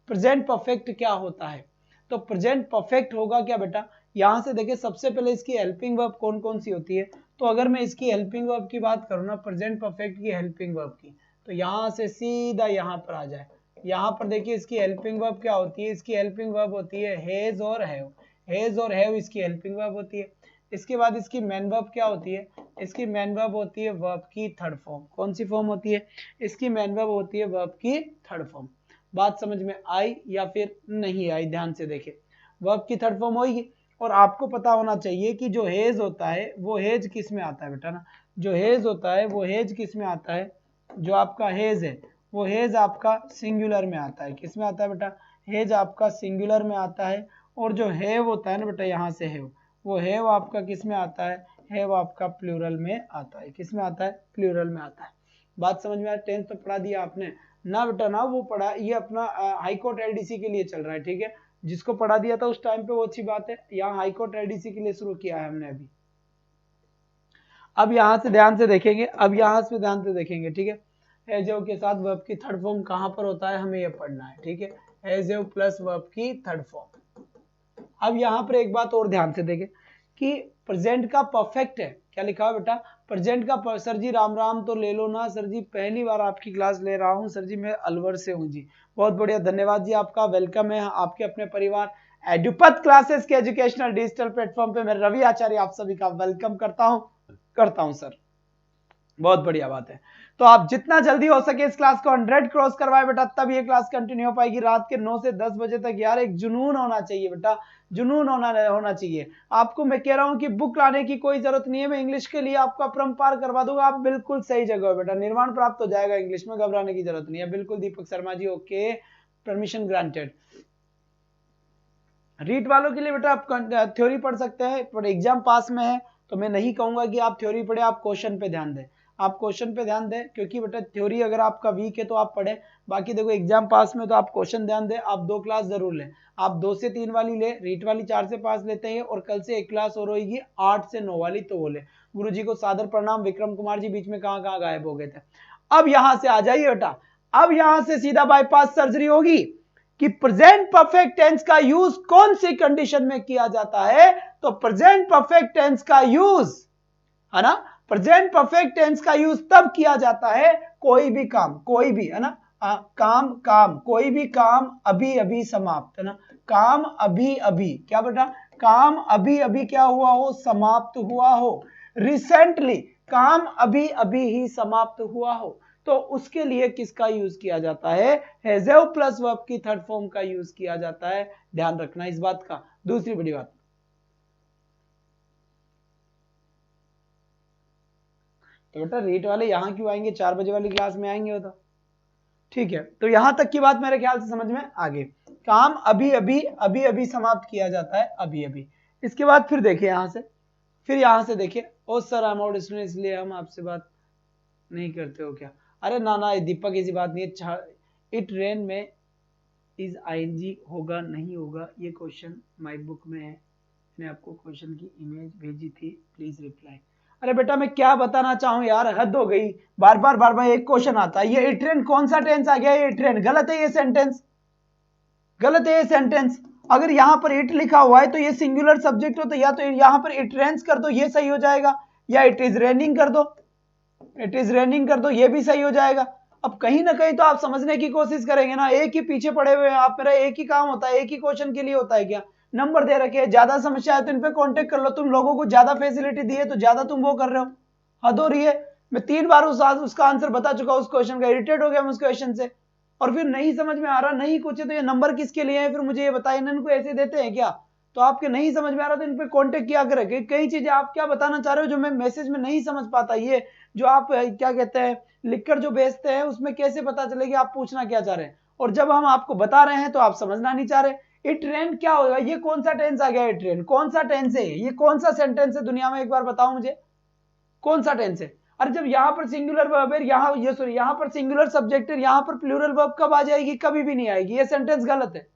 प्रेजेंट परफेक्ट क्या होता है? तो प्रेजेंट परफेक्ट होगा क्या बेटा, यहां से देखिए सबसे पहले इसकी हेल्पिंग वर्ब कौन कौन सी होती है। तो अगर मैं इसकी हेल्पिंग वर्ब की बात करूँ ना, प्रेजेंट परफेक्ट की हेल्पिंग वर्ब की, तो यहां से सीधा यहां पर आ जाए, यहां पर देखिए इसकी हेल्पिंग वर्ब क्या होती है, इसकी हेल्पिंग वर्ब होती है हैज और हैव, हैज और हैव इसकी हेल्पिंग वर्ब होती है। इसके बाद इसकी मेन वर्ब क्या होती है, इसकी मेन वर्ब होती है वर्ब की थर्ड फॉर्म, कौन सी फॉर्म होती है, इसकी मेन वर्ब होती है वर्ब की थर्ड फॉर्म। बात समझ में आई या फिर नहीं आई? ध्यान से देखें, वर्ब की थर्ड फॉर्म होगी। और आपको पता होना चाहिए कि जो हेज होता है वो हेज किस में आता है बेटा ना, जो हेज होता है वो हेज किस में आता है, जो आपका हेज है वो हेज आपका सिंगुलर में आता है, किस में आता है बेटा, हेज आपका सिंगुलर में आता है। और जो हैव होता है ना बेटा, यहाँ से हैव, वो हैव आपका किस में आता है, हैव आपका प्लूरल में आता है, किस में आता है, प्लूरल में आता है। बात समझ में आया? टेंथ तो पढ़ा दिया आपने ना बेटा ना, वो पढ़ा, ये अपना हाई कोर्ट एलडीसी के लिए चल रहा है, ठीक है, जिसको पढ़ा दिया था उस टाइम पे वो अच्छी बात है, यहाँ हाई कोर्ट एलडीसी के लिए शुरू किया है हमने अभी। अब यहाँ से ध्यान से देखेंगे, अब यहाँ से ध्यान से देखेंगे, ठीक है, हैव के साथ वर्ब की थर्ड फॉर्म कहाँ पर होता है हमें ये पढ़ना है, ठीक है, हैव प्लस वर्ब की थर्ड फॉर्म। अब यहाँ पर एक बात और ध्यान से देखें कि प्रेजेंट का परफेक्ट है, क्या लिखा है बेटा, प्रेजेंट का, सर जी राम राम तो ले लो ना, सर जी पहली बार आपकी क्लास ले रहा हूँ, सर जी मैं अलवर से हूँ जी, बहुत बढ़िया, धन्यवाद जी आपका, वेलकम है आपके अपने परिवार एडुपत क्लासेस के एजुकेशनल डिजिटल प्लेटफॉर्म पे। मैं रवि आचार्य आप सभी का वेलकम करता हूँ सर, बहुत बढ़िया बात है। तो आप जितना जल्दी हो सके इस क्लास को 100 क्रॉस करवाए बेटा, तब ये क्लास कंटिन्यू हो पाएगी रात के 9 से 10 बजे तक। यार एक जुनून होना चाहिए बेटा, जुनून होना चाहिए आपको। मैं कह रहा हूं कि बुक लाने की कोई जरूरत नहीं है, मैं इंग्लिश के लिए आपको अपरंपार करवा दूंगा, आप बिल्कुल सही जगह हो बेटा, निर्माण प्राप्त हो जाएगा इंग्लिश में, घबराने की जरूरत नहीं है, बिल्कुल। Deepak Sharma ji okay, permission granted. REET वालों के लिए बेटा आप थ्योरी पढ़ सकते हैं, पर एग्जाम पास में है तो मैं नहीं कहूंगा कि आप थ्योरी पढ़े, आप क्वेश्चन पे ध्यान दें, आप क्वेश्चन पे ध्यान दें, क्योंकि बेटा थ्योरी अगर आपका वीक है तो आप पढ़े, बाकी देखो एग्जाम पास में तो आप क्वेश्चन ध्यान दें। आप 2 क्लास जरूर लें, आप 2 से 3 वाली ले, रीट वाली 4 से 5 लेते हैं, और कल से एक क्लास और होगी 8 से 9 वाली, तो वो ले। गुरु जी को सादर प्रणाम, विक्रम कुमार जी बीच में कहाँ कहाँ गायब हो गए थे। अब यहां से आ जाइए बेटा, अब यहां से सीधा बाईपास सर्जरी होगी कि प्रेजेंट परफेक्ट टेंस का यूज कौन सी कंडीशन में किया जाता है। तो प्रेजेंट परफेक्ट टेंस का यूज है ना, प्रेजेंट परफेक्ट टेंस का यूज तब किया जाता है कोई भी काम, कोई भी, है ना, काम कोई भी काम अभी अभी समाप्त, है ना, काम अभी अभी, क्या बेटा, काम अभी अभी क्या हुआ हो, समाप्त हुआ हो, रिसेंटली काम अभी अभी ही समाप्त हुआ हो, तो उसके लिए किसका यूज किया जाता है, हैव प्लस वर्ब की थर्ड फॉर्म का यूज किया जाता है, ध्यान रखना इस बात का। दूसरी बड़ी बात, तो बेटा रीट वाले यहां क्यों आएंगे, 4 बजे वाली क्लास में आएंगे वो तो, ठीक है। तो यहां तक की बात मेरे ख्याल से समझ में आ गई, काम अभी अभी समाप्त किया जाता है, अभी अभी। इसके बाद फिर देखिए यहां से, फिर यहां से देखिए, oh sir I am out student इसलिए हम आपसे बात नहीं करते हो क्या, अरे ना ना दीपक ऐसी बात नहीं है, इट रेन में इज आईएनजी होगा नहीं होगा, ये क्वेश्चन माय बुक में है, मैंने आपको क्वेश्चन की इमेज भेजी थी, प्लीज रिप्लाई। अरे बेटा मैं क्या बताना चाहूं यार, हद हो गई, बार बार एक क्वेश्चन आता है। ये इट रेन कौन सा टेंस आ गया, ये इट रेन गलत है, ये सेंटेंस गलत है, ये सेंटेंस। अगर यहां पर इट लिखा हुआ है तो ये सिंगुलर सब्जेक्ट हो, तो या तो यहां पर इट रेन्स कर दो, ये सही हो जाएगा, या इट इज रेनिंग कर दो, इट इज रेनिंग कर दो, ये भी सही हो जाएगा। अब कहीं ना कहीं तो आप समझने की कोशिश करेंगे ना, एक ही पीछे पड़े हुए हैं आप, मेरा एक ही काम होता है, एक ही क्वेश्चन के लिए होता है क्या, नंबर दे रखे हैं, ज्यादा समस्या है तो इन पे कांटेक्ट कर लो, तुम लोगों को ज्यादा फैसिलिटी दी है तो ज्यादा तुम वो कर रहे हो, हद हो रही है। मैं 3 बार उसका आंसर बता चुका उस क्वेश्चन का, इरिटेट हो गया मैं उस क्वेश्चन से, और फिर नहीं समझ में आ रहा, नहीं कुछ है तो ये नंबर किसके लिए है, फिर मुझे ये बताइए, इनको ऐसे देते हैं क्या, तो आपके नहीं समझ में आ रहा तो इन पे कांटेक्ट किया करें। कई चीजें आप क्या बताना चाह रहे हो जो मैं मैसेज में नहीं समझ पाता, ये जो आप क्या कहते हैं लिखकर जो भेजते हैं उसमें कैसे पता चलेगी आप पूछना क्या चाह रहे हैं, और जब हम आपको बता रहे हैं तो आप समझना नहीं चाह रहे। इट रेन क्या होगा, ये कौन सा टेंस आ गया, इट रेन कौन सा टेंस है, ये कौन सा सेंटेंस है दुनिया में, एक बार बताओ मुझे कौन सा टेंस है। अरे जब यहां पर सिंगुलर वर्ब है, यहां पर सिंगुलर सब्जेक्ट है, यहां पर प्लूरल वर्ब कब आ जाएगी, कभी भी नहीं आएगी, ये सेंटेंस गलत है।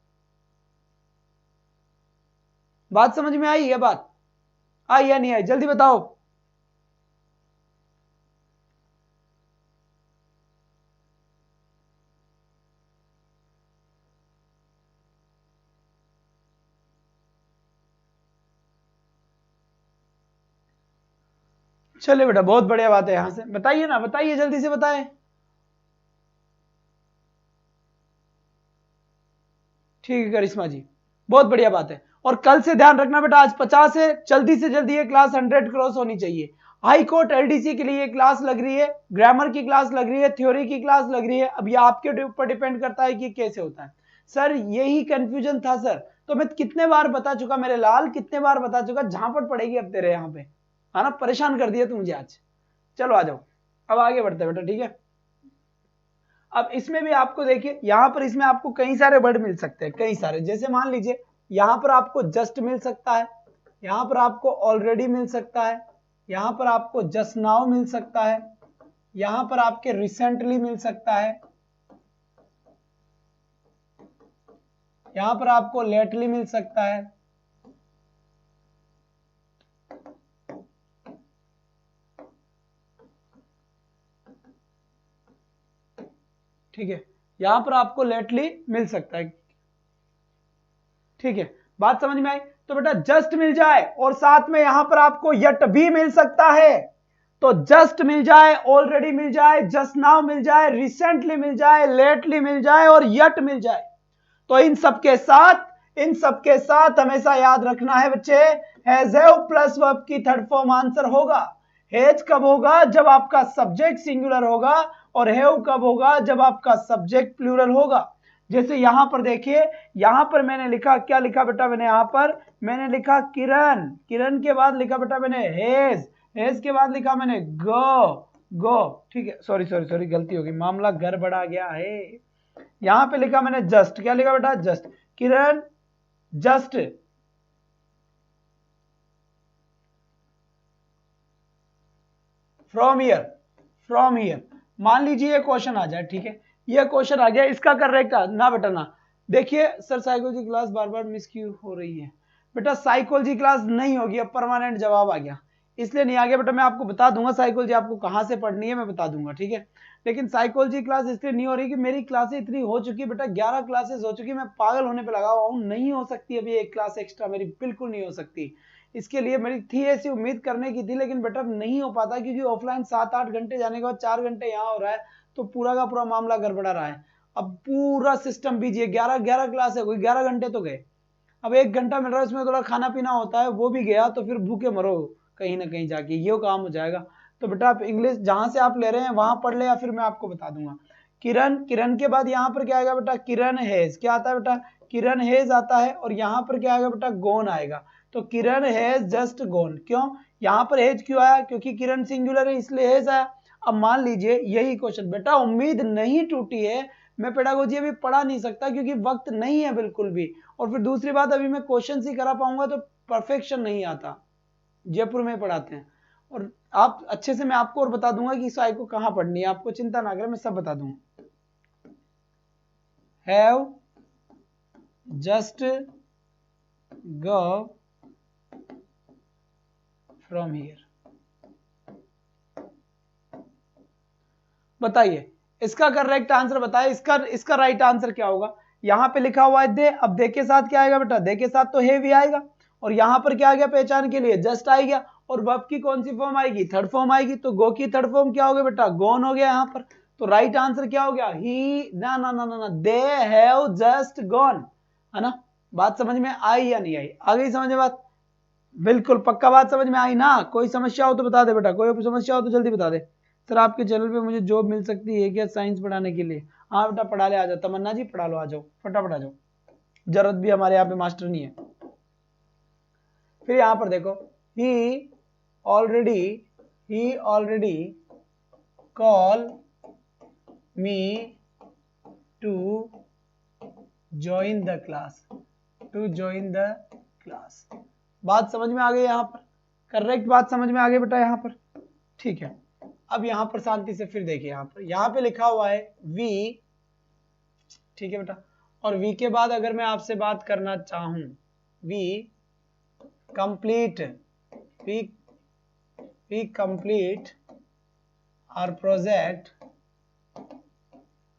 बात समझ में आई है, बात आई या नहीं आई, जल्दी बताओ। चलिए बेटा बहुत बढ़िया बात है, यहां से बताइए ना, बताइए जल्दी से बताएं। ठीक है करिश्मा जी, बहुत बढ़िया बात है। और कल से ध्यान रखना बेटा, आज 50 है, जल्दी से जल्दी ये क्लास 100 क्रॉस होनी चाहिए। हाई कोर्ट एलडीसी के लिए ये क्लास लग रही है, ग्रामर की क्लास लग रही है, थ्योरी की क्लास लग रही है, अब ये आपके ऊपर डिपेंड करता है कि कैसे होता है। सर यही कंफ्यूजन था सर, तो मैं कितने बार बता चुका मेरे लाल, कितने बार बता चुका, झांपट पड़ेगी अब तेरे यहाँ पे, है ना, परेशान कर दिया तू मुझे आज। चलो आ जाओ, अब आगे बढ़ते बेटा, ठीक है। अब इसमें भी आपको देखिए, यहां पर इसमें आपको कई सारे वर्ड मिल सकते हैं, कई सारे, जैसे मान लीजिए यहां पर आपको जस्ट मिल सकता है, यहां पर आपको ऑलरेडी मिल सकता है, यहां पर आपको जस्ट नाउ मिल सकता है, यहां पर आपके रिसेंटली मिल सकता है, यहां पर आपको लेटली मिल सकता है, ठीक है, यहां पर आपको लेटली मिल सकता है, ठीक है, बात समझ में आई। तो बेटा जस्ट मिल जाए और साथ में यहां पर आपको यट भी मिल सकता है, तो जस्ट मिल जाए, ऑलरेडी मिल जाए, जस्ट नाउ मिल जाए, रिसेंटली मिल जाए, लेटली मिल जाए और यट मिल जाए, तो इन सबके साथ हमेशा याद रखना है बच्चे, हैज हैव प्लस वर्ब की थर्ड फॉर्म आंसर होगा। हैज कब होगा, जब आपका सब्जेक्ट सिंगुलर होगा, और हैव कब होगा, जब आपका सब्जेक्ट प्लूरल होगा। जैसे यहां पर देखिए, यहां पर मैंने लिखा, क्या लिखा बेटा मैंने, यहां पर मैंने लिखा किरण, किरण के बाद लिखा बेटा मैंने हेज, हेज के बाद लिखा मैंने गो, ठीक है, सॉरी गलती होगी, मामला गड़बड़ा गया है। यहां पे लिखा मैंने जस्ट, क्या लिखा बेटा, just, Kiran just from here, मान लीजिए ये क्वेश्चन आ जाए, ठीक है, ये क्वेश्चन आ गया, इसका करेक्ट ना बेटा ना, देखिए सर साइकोलॉजी क्लास बार बार मिस क्यों हो रही है, बेटा साइकोलॉजी क्लास नहीं होगी, अब परमानेंट जवाब आ गया, इसलिए नहीं आ गया बेटा, मैं आपको बता दूंगा साइकोलॉजी आपको कहां से पढ़नी है, मैं बता दूंगा, ठीक है। लेकिन साइकोलॉजी क्लास इसलिए नहीं हो रही कि मेरी क्लासें इतनी हो चुकी बेटा, 11 क्लासेस हो चुकी, मैं पागल होने पे लगा हुआ हूं, नहीं हो सकती अभी एक क्लास एक्स्ट्रा मेरी, बिल्कुल नहीं हो सकती। इसके लिए मेरी थी ऐसी उम्मीद करने की थी, लेकिन बेटा नहीं हो पाता, क्योंकि ऑफलाइन 7-8 घंटे जाने के बाद 4 घंटे यहाँ हो रहा है, तो पूरा का पूरा मामला गड़बड़ा रहा है। अब पूरा सिस्टम बीजिए, 11 क्लास है, कोई 11 घंटे तो गए, अब 1 घंटा मिल रहा है, उसमें थोड़ा खाना पीना होता है, वो भी गया, तो फिर भूखे मरो कहीं ना कहीं जाके, ये काम हो जाएगा। तो बेटा आप इंग्लिश जहां से आप ले रहे हैं वहां पढ़ ले, या फिर मैं आपको बता दूंगा। किरण, किरण के बाद यहाँ पर क्या आएगा बेटा, किरण हेज, क्या आता है बेटा, किरण हेज आता है, और यहाँ पर क्या आएगा बेटा, गोन आएगा, तो किरण हैज जस्ट गॉन, क्यों यहां पर हेज क्यों आया, क्योंकि किरण सिंगुलर है इसलिए हेज आया। अब मान लीजिए यही क्वेश्चन, बेटा उम्मीद नहीं टूटी है, मैं पेडागोजी अभी पढ़ा नहीं सकता क्योंकि वक्त नहीं है बिल्कुल भी, और फिर दूसरी बात अभी मैं क्वेश्चन ही करा पाऊंगा तो परफेक्शन नहीं आता, जयपुर में पढ़ाते हैं, और आप अच्छे से मैं आपको और बता दूंगा कि साई को कहां पढ़नी है, आपको चिंता ना करें, मैं सब बता दूंगा। Have just go from here, बताइए इसका करेक्ट आंसर बताइए, इसका राइट आंसर क्या होगा। यहाँ पे लिखा हुआ है दे, अब दे के साथ क्या आएगा बेटा, दे के साथ तो है भी आएगा, और यहाँ पर क्या आ गया पहचान के लिए, जस्ट आ गया, और वर्ब की कौन सी फॉर्म आएगी, थर्ड फॉर्म आएगी, तो गो की थर्ड फॉर्म क्या हो गया बेटा, गॉन हो गया यहाँ पर। तो राइट आंसर क्या हो गया, ही ना ना ना ना, दे हैव जस्ट गॉन, है ना। बात समझ में आई या नहीं आई, आ गई समझ में बात, बिल्कुल पक्का बात समझ में आई ना। कोई समस्या हो तो बता दे बेटा, कोई समस्या हो तो जल्दी बता दे। सर आपके चैनल पे मुझे जॉब मिल सकती है क्या साइंस पढ़ाने के लिए। हाँ बेटा पढ़ा ले, आ जाओ तमन्ना जी, पढ़ा लो, आ जाओ फटाफट आ जाओ, जरूरत भी हमारे यहाँ पे मास्टर नहीं है। फिर यहाँ पर देखो, he already call me to join the class, बात समझ में आ गई यहाँ पर, करेक्ट बात समझ में आ गई बेटा यहाँ पर, ठीक है। अब यहाँ पर शांति से फिर देखिए, यहाँ पे लिखा हुआ है वी, ठीक है बेटा, और वी के बाद अगर मैं आपसे बात करना चाहूं, we complete our project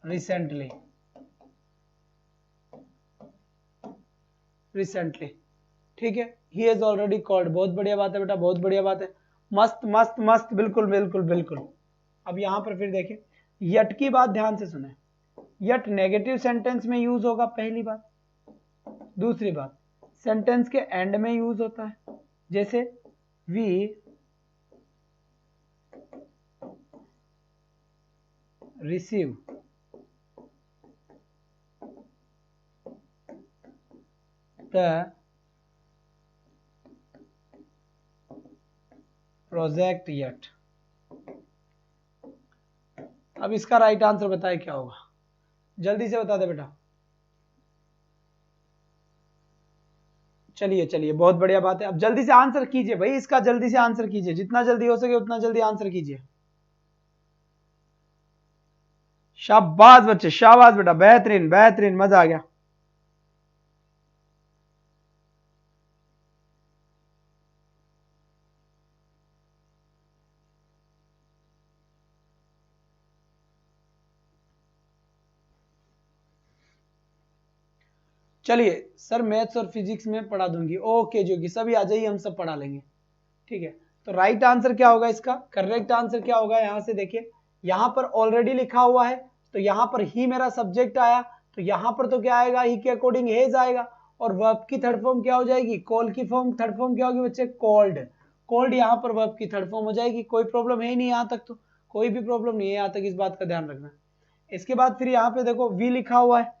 recently, ठीक है, ही हैज ऑलरेडी कॉल्ड, बहुत बढ़िया बात है बेटा, बहुत बढ़िया बात है, मस्त मस्त मस्त, बिल्कुल बिल्कुल बिल्कुल। अब यहां पर फिर देखें, यट की बात ध्यान से सुने, यट नेगेटिव सेंटेंस में यूज होगा, पहली बात। दूसरी बात, सेंटेंस के एंड में यूज होता है, जैसे we receive the project yet. अब इसका राइट आंसर बताए क्या होगा, जल्दी से बता दे बेटा। चलिए चलिए, बहुत बढ़िया बात है, अब जल्दी से आंसर कीजिए भाई, इसका जल्दी से आंसर कीजिए, जितना जल्दी हो सके उतना जल्दी आंसर कीजिए। शाबाश बच्चे, शाबाश बेटा, बेहतरीन बेहतरीन, मजा आ गया। चलिए सर मैथ्स और फिजिक्स में पढ़ा दूंगी, ओके जोगी, सभी आ जाइए, हम सब पढ़ा लेंगे, ठीक है। तो राइट आंसर क्या होगा इसका, करेक्ट आंसर क्या होगा, यहां से देखिए, यहां पर ऑलरेडी लिखा हुआ है, तो यहां पर ही मेरा सब्जेक्ट आया, तो यहां पर तो क्या आएगा, ही के अकॉर्डिंग हेज आएगा, और वर्ब की थर्ड फॉर्म क्या हो जाएगी, कॉल की फॉर्म, थर्ड फॉर्म क्या होगी बच्चे, कॉल्ड, कॉल्ड यहाँ पर वर्ब की थर्ड फॉर्म हो जाएगी, कोई प्रॉब्लम है ही नहीं यहाँ तक, तो कोई भी प्रॉब्लम नहीं है यहाँ तक, इस बात का ध्यान रखना। इसके बाद फिर यहाँ पे देखो वी लिखा हुआ है,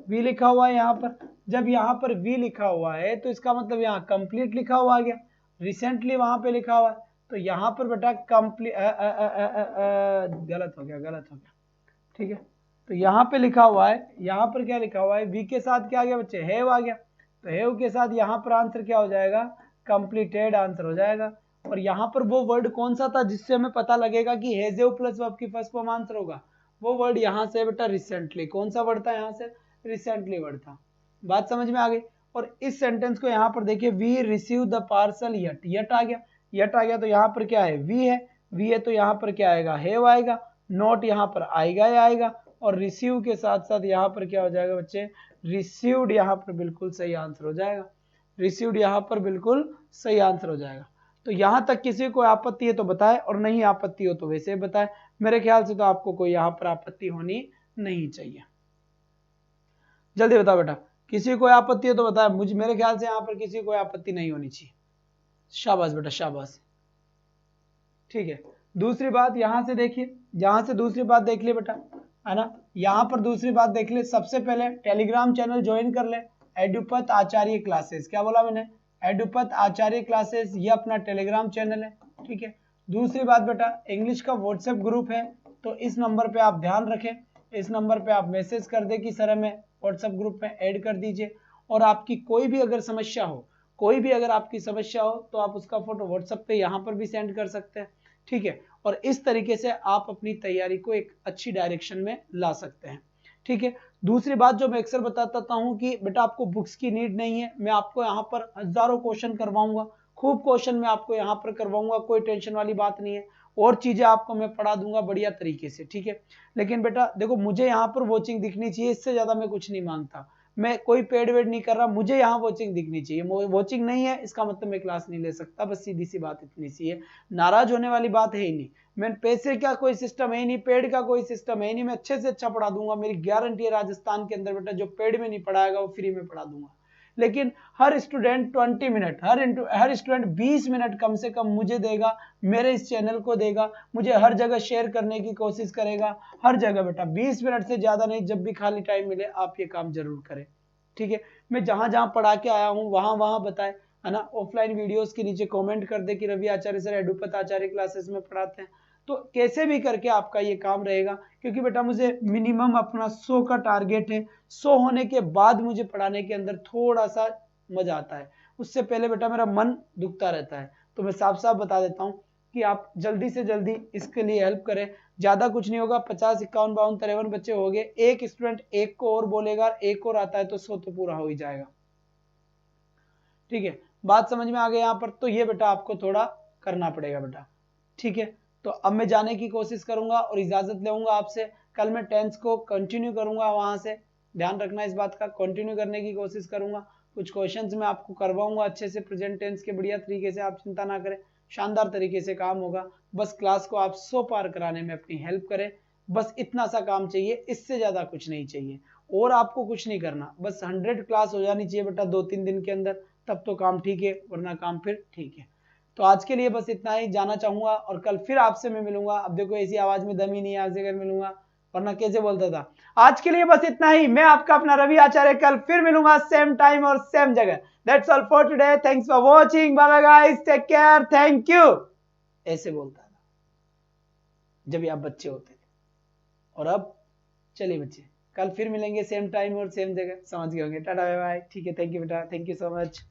वी लिखा हुआ है यहाँ पर, जब यहाँ पर वी लिखा हुआ है तो इसका मतलब यहाँ कंप्लीट लिखा हुआ आ गया, रिसेंटली वहां पे लिखा हुआ है, तो यहाँ पर बेटा कंप्लीट, गलत हो गया, ठीक है। तो यहाँ पे लिखा हुआ है, यहाँ पर क्या लिखा हुआ है, वी के साथ क्या आ गया बच्चे, हैव आ गया, तो हैव के साथ यहाँ पर आंसर क्या हो जाएगा, कंप्लीटेड आंसर हो जाएगा। और यहाँ पर वो वर्ड कौन सा था जिससे हमें पता लगेगा कि हैज प्लस वर्ब की फर्स्ट फॉर्म आंसर होगा, वो वर्ड यहाँ से बेटा रिसेंटली, कौन सा वर्ड था यहाँ से, रिसेंटली वर्ड था, बात समझ में आ गई। और इस सेंटेंस को यहाँ पर देखिए, we receive the parcel yet, yet आ गया, यट आ गया, तो यहाँ पर क्या है, वी है तो यहाँ पर क्या आएगा, हैव आएगा, नॉट यहाँ पर आएगा या आएगा, और रिसीव के साथ साथ यहाँ पर क्या हो जाएगा बच्चे, रिसीव्ड, यहाँ पर बिल्कुल सही आंसर हो जाएगा, रिसीव्ड यहाँ पर बिल्कुल सही आंसर हो जाएगा। तो यहाँ तक किसी को आपत्ति है तो बताए, और नहीं आपत्ति हो तो वैसे बताए, मेरे ख्याल से तो आपको कोई यहाँ पर आपत्ति होनी नहीं चाहिए। जल्दी बताओ बेटा, किसी को आपत्ति है तो बताए, मुझे मेरे ख्याल से यहाँ पर किसी को आपत्ति नहीं होनी चाहिए, शाबाश बेटा शाबाश, ठीक है। दूसरी बात यहाँ से देखिए, यहाँ से दूसरी बात देख ले बेटा, है ना, यहाँ पर दूसरी बात देख ले, सबसे पहले टेलीग्राम चैनल ज्वाइन कर ले, एडुपत आचार्य क्लासेस, क्या बोला मैंने, एडुपत आचार्य क्लासेस, ये अपना टेलीग्राम चैनल है, ठीक है। दूसरी बात बेटा, इंग्लिश का व्हाट्सएप ग्रुप है, तो इस नंबर पे आप ध्यान रखें, इस नंबर पे आप मैसेज कर दे कि सर हमें व्हाट्सएप ग्रुप में ऐड कर दीजिए, और आपकी कोई भी अगर समस्या हो, कोई भी अगर आपकी समस्या हो तो आप उसका फोटो व्हाट्सएप पे यहाँ पर भी सेंड कर सकते हैं, ठीक है। और इस तरीके से आप अपनी तैयारी को एक अच्छी डायरेक्शन में ला सकते हैं, ठीक है। दूसरी बात जो मैं अक्सर बताता हूं कि बेटा आपको बुक्स की नीड नहीं है, मैं आपको यहाँ पर हजारों क्वेश्चन करवाऊंगा, खूब क्वेश्चन मैं आपको यहाँ पर करवाऊंगा, कोई टेंशन वाली बात नहीं है। और चीजें आपको मैं पढ़ा दूंगा बढ़िया तरीके से, ठीक है। लेकिन बेटा देखो मुझे यहाँ पर वॉचिंग दिखनी चाहिए, इससे ज्यादा मैं कुछ नहीं मांगता, मैं कोई पेड वेड नहीं कर रहा, मुझे यहाँ वॉचिंग दिखनी चाहिए। वॉचिंग नहीं है इसका मतलब मैं क्लास नहीं ले सकता, बस सीधी सी बात इतनी सी है। नाराज होने वाली बात है ही नहीं, मैं पैसे का कोई सिस्टम है ही नहीं, पेड का कोई सिस्टम है ही नहीं, मैं अच्छे से अच्छा पढ़ा दूंगा, मेरी गारंटी है राजस्थान के अंदर बेटा जो पेड में नहीं पढ़ाएगा वो फ्री में पढ़ा दूंगा। लेकिन हर स्टूडेंट 20 मिनट, हर स्टूडेंट 20 मिनट कम से कम मुझे देगा, मेरे इस चैनल को देगा, मुझे हर जगह शेयर करने की कोशिश करेगा, हर जगह बेटा 20 मिनट से ज्यादा नहीं, जब भी खाली टाइम मिले आप ये काम जरूर करें, ठीक है। मैं जहां जहां पढ़ा के आया हूं वहां वहां बताए, है ना। ऑफलाइन वीडियोस के नीचे कमेंट कर दे कि रवि आचार्य सर एडुपत आचार्य क्लासेस में पढ़ाते हैं, तो कैसे भी करके आपका ये काम रहेगा, क्योंकि बेटा मुझे मिनिमम अपना 100 का टारगेट है, 100 होने के बाद मुझे पढ़ाने के अंदर थोड़ा सा मजा आता है, उससे पहले बेटा मेरा मन दुखता रहता है। तो मैं साफ साफ बता देता हूं कि आप जल्दी से जल्दी इसके लिए हेल्प करें, ज्यादा कुछ नहीं होगा, 50 51 52 53 बच्चे हो गए, एक स्टूडेंट एक को और बोलेगा, एक और आता है तो 100 तो पूरा हो ही जाएगा, ठीक है। बात समझ में आ गई यहाँ पर, तो ये बेटा आपको थोड़ा करना पड़ेगा बेटा, ठीक है। तो अब मैं जाने की कोशिश करूंगा और इजाजत लूंगा आपसे, कल मैं टेंस को कंटिन्यू करूंगा, वहां से ध्यान रखना इस बात का, कंटिन्यू करने की कोशिश करूंगा, कुछ क्वेश्चंस मैं आपको करवाऊंगा अच्छे से प्रेजेंट टेंस के बढ़िया तरीके से, आप चिंता ना करें, शानदार तरीके से काम होगा, बस क्लास को आप 100 पार कराने में अपनी हेल्प करें, बस इतना सा काम चाहिए, इससे ज्यादा कुछ नहीं चाहिए, और आपको कुछ नहीं करना, बस 100 क्लास हो जानी चाहिए बेटा 2-3 दिन के अंदर, तब तो काम ठीक है, वरना काम फिर ठीक है। तो आज के लिए बस इतना ही, जाना चाहूंगा और कल फिर आपसे मैं मिलूंगा। अब देखो ऐसी आवाज में दम ही नहीं है, आपसे अगर मिलूंगा, वरना कैसे बोलता था। आज के लिए बस इतना ही, मैं आपका अपना रवि आचार्य, कल फिर मिलूंगा सेम टाइम और सेम जगह। That's all for today, thanks for watching, bye bye guys, take care, thank you. ऐसे बोलता था जब आप बच्चे होते थे, और अब चलिए बच्चे कल फिर मिलेंगे सेम टाइम और सेम जगह, समझ गए होंगे, टाटा बाय बाय, ठीक है, थैंक यू बेटा, थैंक यू सो मच।